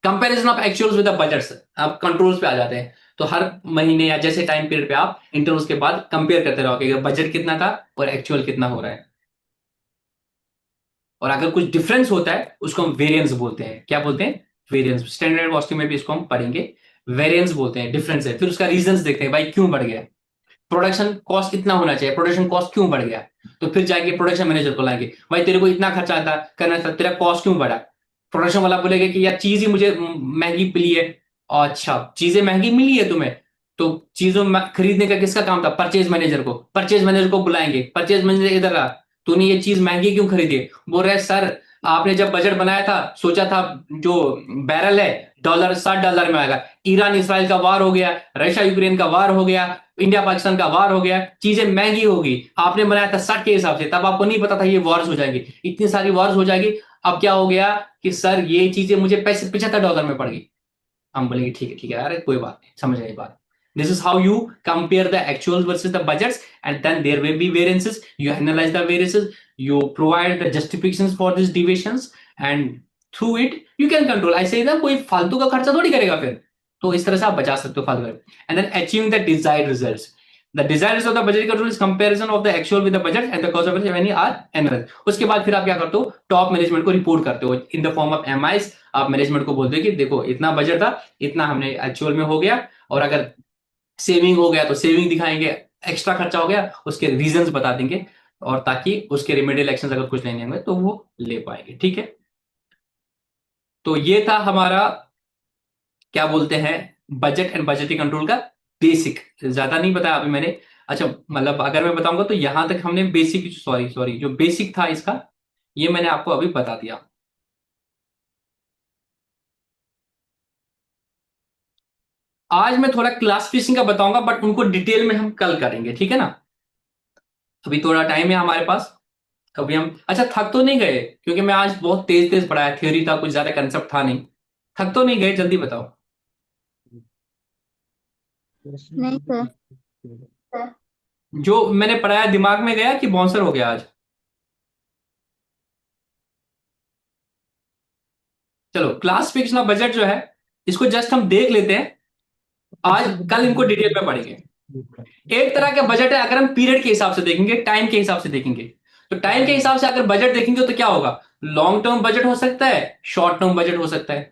Comparison of actuals with the budgets, आप कंट्रोल्स पे आ जाते हैं। तो हर महीने या जैसे टाइम पीरियड पे आप इंटरवल्स के बाद कंपेयर करते रहोगे कि बजट कितना था और एक्चुअल कितना हो रहा है। और अगर कुछ डिफरेंस होता है उसको हम वेरिएंस बोलते हैं। क्या बोलते हैं? वेरिएंस। स्टैंडर्ड कॉस्टिंग में भी इसको हम पढ़ेंगे, वेरिएंस बोलते हैं, डिफरेंस है। फिर उसका रीजंस देखते हैं, भाई क्यों बढ़ गया, प्रोडक्शन कॉस्ट इतना होना चाहिए, प्रोडक्शन कॉस्ट क्यों बढ़ गया। तो फिर जाके प्रोडक्शन मैनेजर को लाएंगे, भाई तेरे को इतना खर्चा आता करना था, तेरा कॉस्ट क्यों बढ़ा। प्रोडक्शन वाला बोलेगा कि यार चीज ही मुझे महंगी मिली है। अच्छा, चीजें महंगी मिली है तुम्हें, तो चीजों खरीदने का किसका काम था, परचेज मैनेजर को। परचेज मैनेजर को बुलाएंगे, परचेज मैनेजर इधर आ, तूने ये चीज महंगी क्यों खरीदी। बोल रहे सर आपने जब बजट बनाया था सोचा था जो बैरल है डॉलर $60 में आएगा, ईरान इसराइल का वार हो गया, रशिया यूक्रेन का वार हो गया, इंडिया पाकिस्तान का वार हो गया, चीजें महंगी होगी। आपने बनाया था 60 के हिसाब से, तब आपको नहीं पता था ये वॉर्स हो जाएंगी, इतनी सारी वॉर्स हो जाएगी। अब क्या हो गया कि सर ये चीजें मुझे पैसे $75 में पड़ गई। हम बोलेंगे ठीक है अरे कोई बात नहीं, समझ गए बात। This is how you compare the actuals versus the budgets, and then there will be variances. You analyze the variances, you provide the justifications for these deviations, and through it you can control. I say ना कोई फालतू का खर्चा थोड़ी करेगा फिर, तो इस तरह से आप बचा सकते हो फालतू का। And then achieving the desired results. The desired result of the budget control is comparison of the actual with the budget and the cost of it are analyzed. उसके बाद फिर आप क्या करते हो, टॉप मैनेजमेंट को रिपोर्ट करते हो इन द फॉर्म ऑफ एमआईज। आप मैनेजमेंट को बोलते हो कि देखो इतना बजट था, इतना हमने एक्चुअल में हो गया, और अगर सेविंग हो गया तो सेविंग दिखाएंगे, एक्स्ट्रा खर्चा हो गया उसके रीजंस बता देंगे, और ताकि उसके रिमेडियल एक्शंस अगर कुछ लेने होंगे तो वो ले पाएंगे, ठीक है। तो ये था हमारा क्या बोलते हैं बजट एंड बजटिंग कंट्रोल का बेसिक। ज्यादा नहीं बताया अभी मैंने। अच्छा मतलब अगर मैं बताऊंगा तो यहां तक हमने बेसिक, सॉरी सॉरी, जो बेसिक था इसका ये मैंने आपको अभी बता दिया। आज मैं थोड़ा क्लासिफिकेशन का बताऊंगा, बट उनको डिटेल में हम कल करेंगे, ठीक है ना। अभी थोड़ा टाइम है हमारे पास। अभी हम, अच्छा थक तो नहीं गए, क्योंकि मैं आज बहुत तेज तेज पढ़ाया, थ्योरी था, कुछ ज्यादा कंसेप्ट था नहीं। थक तो नहीं गए, जल्दी बताओ। नहीं सर। जो मैंने पढ़ाया दिमाग में गया कि बाउंसर हो गया आज। चलो क्लासिफिकेशन ऑफ बजट जो है इसको जस्ट हम देख लेते हैं, आज कल इनको डिटेल में पढ़ेंगे। एक तरह का बजट है, अगर हम पीरियड के हिसाब से देखेंगे, टाइम के हिसाब से देखेंगे, तो टाइम के हिसाब से अगर बजट देखेंगे तो क्या होगा, लॉन्ग टर्म बजट हो सकता है, शॉर्ट टर्म बजट हो सकता है,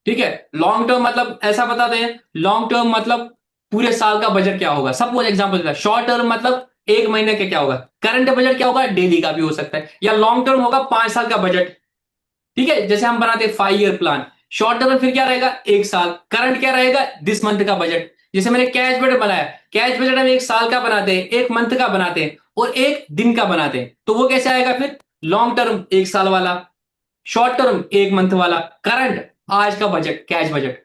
ठीक है। लॉन्ग टर्म मतलब ऐसा बता दें, लॉन्ग टर्म मतलब पूरे साल का बजट क्या होगा, सपोज एग्जांपल देता है। शॉर्ट टर्म मतलब एक महीने का क्या होगा, करंट बजट क्या होगा, डेली का भी हो सकता है, या लॉन्ग टर्म होगा 5 साल का बजट, ठीक है। जैसे हम बनाते हैं 5 ईयर प्लान, शॉर्ट टर्म में फिर क्या रहेगा 1 साल, करंट क्या रहेगा दिस मंथ का बजट। जैसे मैंने कैश बजट बनाया, कैश बजट हम 1 साल का बनाते हैं, 1 मंथ का बनाते हैं, और 1 दिन का बनाते हैं, तो वो कैसे आएगा फिर, लॉन्ग टर्म 1 साल वाला, शॉर्ट टर्म 1 मंथ वाला, करंट आज का बजट कैश बजट।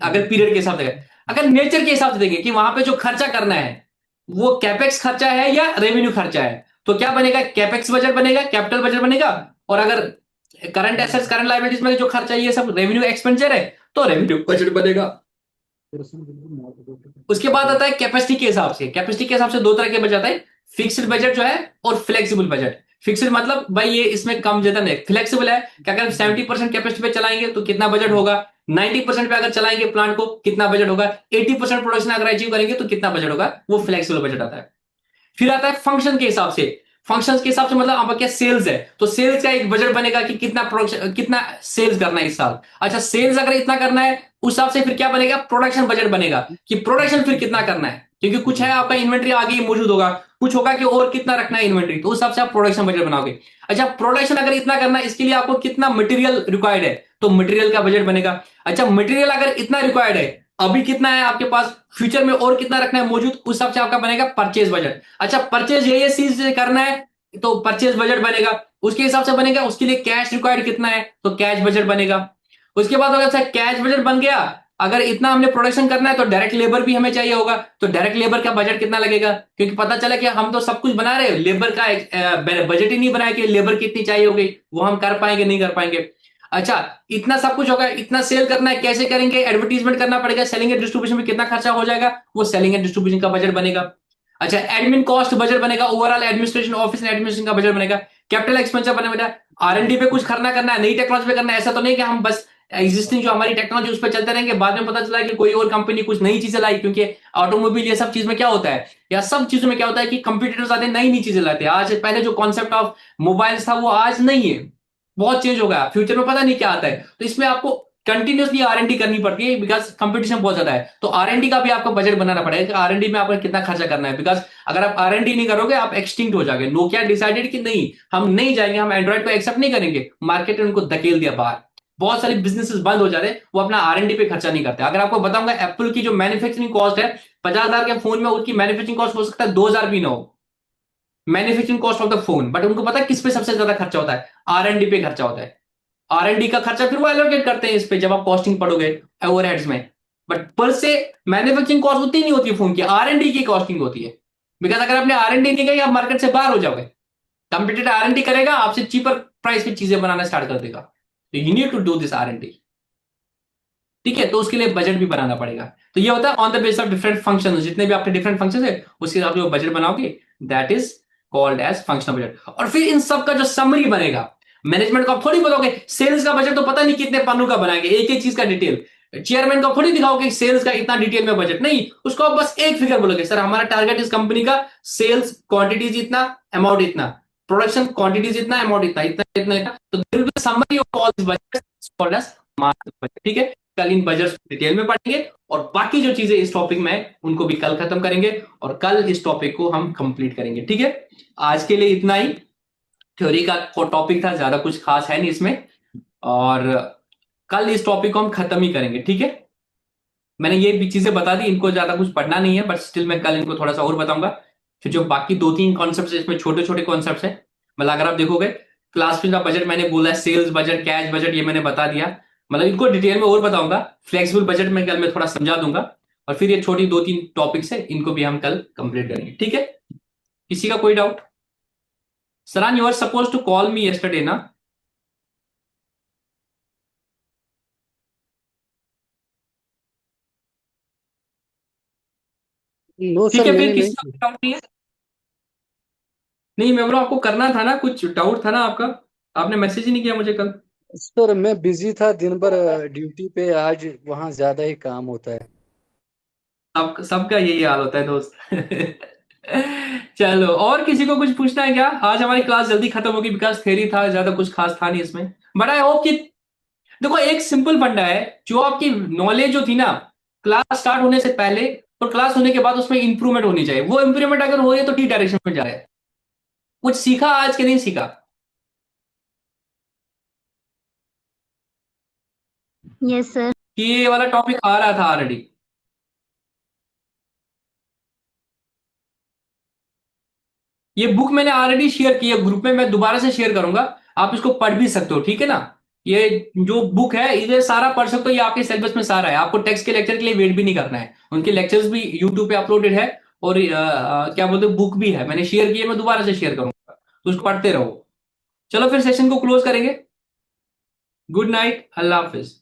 अगर पीरियड के हिसाब से देखें, अगर नेचर के हिसाब से देखें कि वहां पे जो खर्चा करना है वो कैपेक्स खर्चा है या रेवेन्यू खर्चा है, तो क्या बनेगा, कैपेक्स बजट बनेगा, कैपिटल बजट बनेगा। और अगर करंट एसेट्स करंट लायबिलिटीज में जो खर्चा है ये सब रेवेन्यू एक्सपेंडिचर है, तो रेवेन्यू बजट बनेगा। उसके बाद आता है कैपेसिटी के हिसाब से। कैपेसिटी के हिसाब से दो तरह के बजट आता है, फिक्स्ड बजट जो है और फ्लेक्सिबल बजट। फिक्स्ड मतलब भाई ये इसमें कम ज्यादा नहीं। फ्लेक्सिबल है कि अगर 70% कैपेसिटी पे चलाएंगे तो कितना बजट होगा, 90% पे अगर चलाएंगे प्लांट को कितना बजट होगा, 80% प्रोडक्शन अगर अचीव करेंगे तो कितना बजट होगा, वो फ्लेक्सिबल बजट आता है। फिर आता है फंक्शन के हिसाब से। फंक्शंस के हिसाब से मतलब आपका क्या सेल्स है, तो सेल्स का एक बजट बनेगा कि कितना प्रोडक्शन, कितना सेल्स करना है इस साल। अच्छा सेल्स अगर इतना करना है उस हिसाब से फिर क्या बनेगा, प्रोडक्शन बजट बनेगा कि प्रोडक्शन फिर कितना करना है, क्योंकि कुछ है आपका इन्वेंट्री आगे ही मौजूद होगा, कुछ होगा कि और कितना रखना है इन्वेंट्री, तो उस हिसाब से आप प्रोडक्शन बजट बनाओगे। अच्छा प्रोडक्शन अगर इतना करना है इसके लिए आपको कितना मटेरियल रिक्वायर्ड है, तो मटेरियल का बजट बनेगा। अच्छा मटेरियल अगर इतना रिक्वायर्ड है, अभी कितना है आपके पास, फ्यूचर में और कितना रखना है मौजूद, उस हिसाब से आपका बनेगा परचेज बजट। अच्छा परचेज ये चीज करना है तो परचेज बजट बनेगा, उसके हिसाब से बनेगा। उसके लिए कैश रिक्वायर्ड कितना है तो कैश बजट बनेगा। उसके बाद अगर कैश बजट बन गया, अगर इतना हमने प्रोडक्शन करना है तो डायरेक्ट लेबर भी हमें चाहिए होगा, तो डायरेक्ट लेबर का बजट कितना लगेगा, क्योंकि पता चला कि हम तो सब कुछ बना रहे हैं, लेबर का बजट ही नहीं बनाया कि लेबर कितनी चाहिए होगी, वो हम कर पाएंगे नहीं कर पाएंगे। अच्छा इतना सब कुछ होगा, इतना सेल करना है, कैसे करेंगे, एडवर्टीजमेंट करना पड़ेगा, सेलिंग एंड डिस्ट्रीब्यूशन में कितना खर्चा हो जाएगा, वो सेलिंग एंड डिस्ट्रीब्यूशन का बजट बनेगा। अच्छा एडमिन कॉस्ट बजट बनेगा, overall administration office and administration का बजट बनेगा। कैपिटल एक्सपेंचर बनेगा, आर&डी पे कुछ करना है, नई टेक्नोलॉजी पे करना है, ऐसा तो नहीं कि हम बस एग्जिस्टिंग जो हमारी टेक्नोलॉजी उस पर चलते रहेंगे, बाद में पता चला कि कोई और कंपनी कुछ नई चीजें लाई, क्योंकि ऑटोमोबाइल ये सब चीज में क्या होता है, या सब चीजों में क्या होता है कि कंप्यूटर्स आते हैं, नई नई चीजें लाते हैं। आज पहले जो कॉन्सेप्ट ऑफ मोबाइल्स था वो आज नहीं है, बहुत चेंज हो गया, फ्यूचर में पता नहीं क्या आता है। तो इसमें आपको कंटिन्यूसली आर&डी करनी पड़ती है, बिकॉज कंपटीशन बहुत ज्यादा है। तो आर&डी का भी आपको बजट बनाना पड़ेगा कि आर&डी में आपको कितना खर्चा करना है, बिकॉज अगर आप आर&डी नहीं करोगे आप एक्सटिंक्ट हो जाओगे। नोकिया डिसाइडेड कि नहीं हम नहीं जाएंगे, हम एंड्रॉइड को एक्सेप्ट नहीं करेंगे, मार्केट ने उनको धकेल दिया बाहर, बहुत सारे बिजनेसेस बंद हो जाते हैं, वो अपना आर&डी पे खर्चा नहीं करते। अगर आपको बताऊंगा एप्पल की जो मैन्युफैक्चरिंग कॉस्ट है 50,000 के फोन में, उसकी मैन्युफैक्चरिंग कॉस्ट हो सकता है 2,000 भी ना हो, manufacturing cost of the phone. But उनको पता है किस पे सबसे ज्यादा खर्चा होता है, आर&डी पे खर्चा होता है। आर&डी का खर्चा फिर वो एलोकेट करते हैं इस पे जब आप कॉस्टिंग पढ़ोगे ओवरहेड्स में। बट पर से मैन्युफैक्चरिंग कॉस्ट उतनी नहीं होती है फोन की, आर&डी की कॉस्टिंग होती है। बिकॉज अगर आपने आर&डी नहीं किया आप मार्केट से बाहर हो जाओगे, कंपटीटर आर&डी करेगा आपसे चीपर प्राइस की चीजें बनाना स्टार्ट कर देगा, तो you need to do this R and D. ठीक है, तो उसके लिए बजट भी बनाना पड़ेगा। तो ये होता है on the base of different function, जितने भी आपके डिफरेंट फंक्शन है उसके हिसाब से वो बजट बनाओगे, that is called as functional budget. और फिर इन सब का जो समरी बनेगा, मैनेजमेंट को आप थोड़ी बताओगे सेल्स का बजट तो पता नहीं कितने पन्नों का बनाएंगे, एक एक चीज का डिटेल। चेयरमैन को थोड़ी दिखाओगे सेल्स का इतना डिटेल में बजट, नहीं, उसको आप बस एक फिगर बोलोगे, सर हमारा टारगेट इस कंपनी का सेल्स क्वांटिटीज इतना, अमाउंट इतना, प्रोडक्शन क्वांटिटीज इतना, अमाउंट इतना इतना इतना इतना। तो there will be summary of all this budget called as master budget. ठीक है, कल इन बजट डिटेल में पढ़ेंगे, और बाकी जो चीजें इस टॉपिक में है उनको भी कल खत्म करेंगे, और कल इस टॉपिक को हम कंप्लीट करेंगे। ठीक है, आज के लिए इतना ही, थ्योरी का टॉपिक था, ज्यादा कुछ खास है नहीं इसमें, और कल इस टॉपिक को हम खत्म ही करेंगे। ठीक है, मैंने ये भी चीजें बता दी, इनको ज्यादा कुछ पढ़ना नहीं है, बट स्टिल मैं कल इनको थोड़ा सा और बताऊंगा। फिर जो बाकी दो तीन कॉन्सेप्ट है इसमें छोटे छोटे कॉन्सेप्ट है, मतलब अगर आप देखोगे क्लास में का बजट मैंने बोला है, सेल्स बजट, कैश बजट, ये मैंने बता दिया, मतलब इनको डिटेल में और बताऊंगा। फ्लेक्सिबल बजट में कल मैं थोड़ा समझा दूंगा, और फिर ये छोटी दो तीन टॉपिक्स है इनको भी हम कल कंप्लीट करेंगे। ठीक है, किसी का कोई doubt? Saran you are suppose to call me yesterday ना? नो ठीक सर, है, फिर मैंने किसी नहीं का किया। कोई डाउट नहीं है? नहीं मैं बोला आपको करना था ना, कुछ डाउट था ना आपका, आपने मैसेज ही नहीं किया मुझे कल। सर मैं बिजी था दिन भर ड्यूटी पे, आज वहाँ ज्यादा ही काम होता है। सबका यही हाल होता है दोस्त। चलो, और किसी को कुछ पूछना है क्या? आज हमारी क्लास जल्दी खत्म होगी, बिकॉज थ्योरी था, ज्यादा कुछ खास था नहीं इसमें, बट आई होप कि देखो एक सिंपल फंडा है, जो आपकी नॉलेज जो थी ना क्लास स्टार्ट होने से पहले और क्लास होने के बाद, उसमें इंप्रूवमेंट होनी चाहिए। वो इंप्रूवमेंट अगर हो रही है तो ठीक डायरेक्शन में जा रहा है। कुछ सीखा आज के नहीं सीखा? Yes sir. कि ये वाला टॉपिक आ रहा था ऑलरेडी? ये बुक मैंने ऑलरेडी शेयर की है ग्रुप में, मैं दोबारा से शेयर करूंगा, आप इसको पढ़ भी सकते हो। ठीक है ना, ये जो बुक है ये सारा पढ़ सकते हो, ये आपके सिलेबस में सारा है, आपको टेक्स्ट के लेक्चर के लिए वेट भी नहीं करना है, उनके लेक्चर्स भी यूट्यूब पे अपलोडेड है, और क्या बोलते हैं बुक भी है, मैंने शेयर की है, मैं दोबारा से शेयर करूंगा, तो उसको पढ़ते रहो। चलो फिर सेशन को क्लोज करेंगे। गुड नाइट, अल्लाह हाफिज।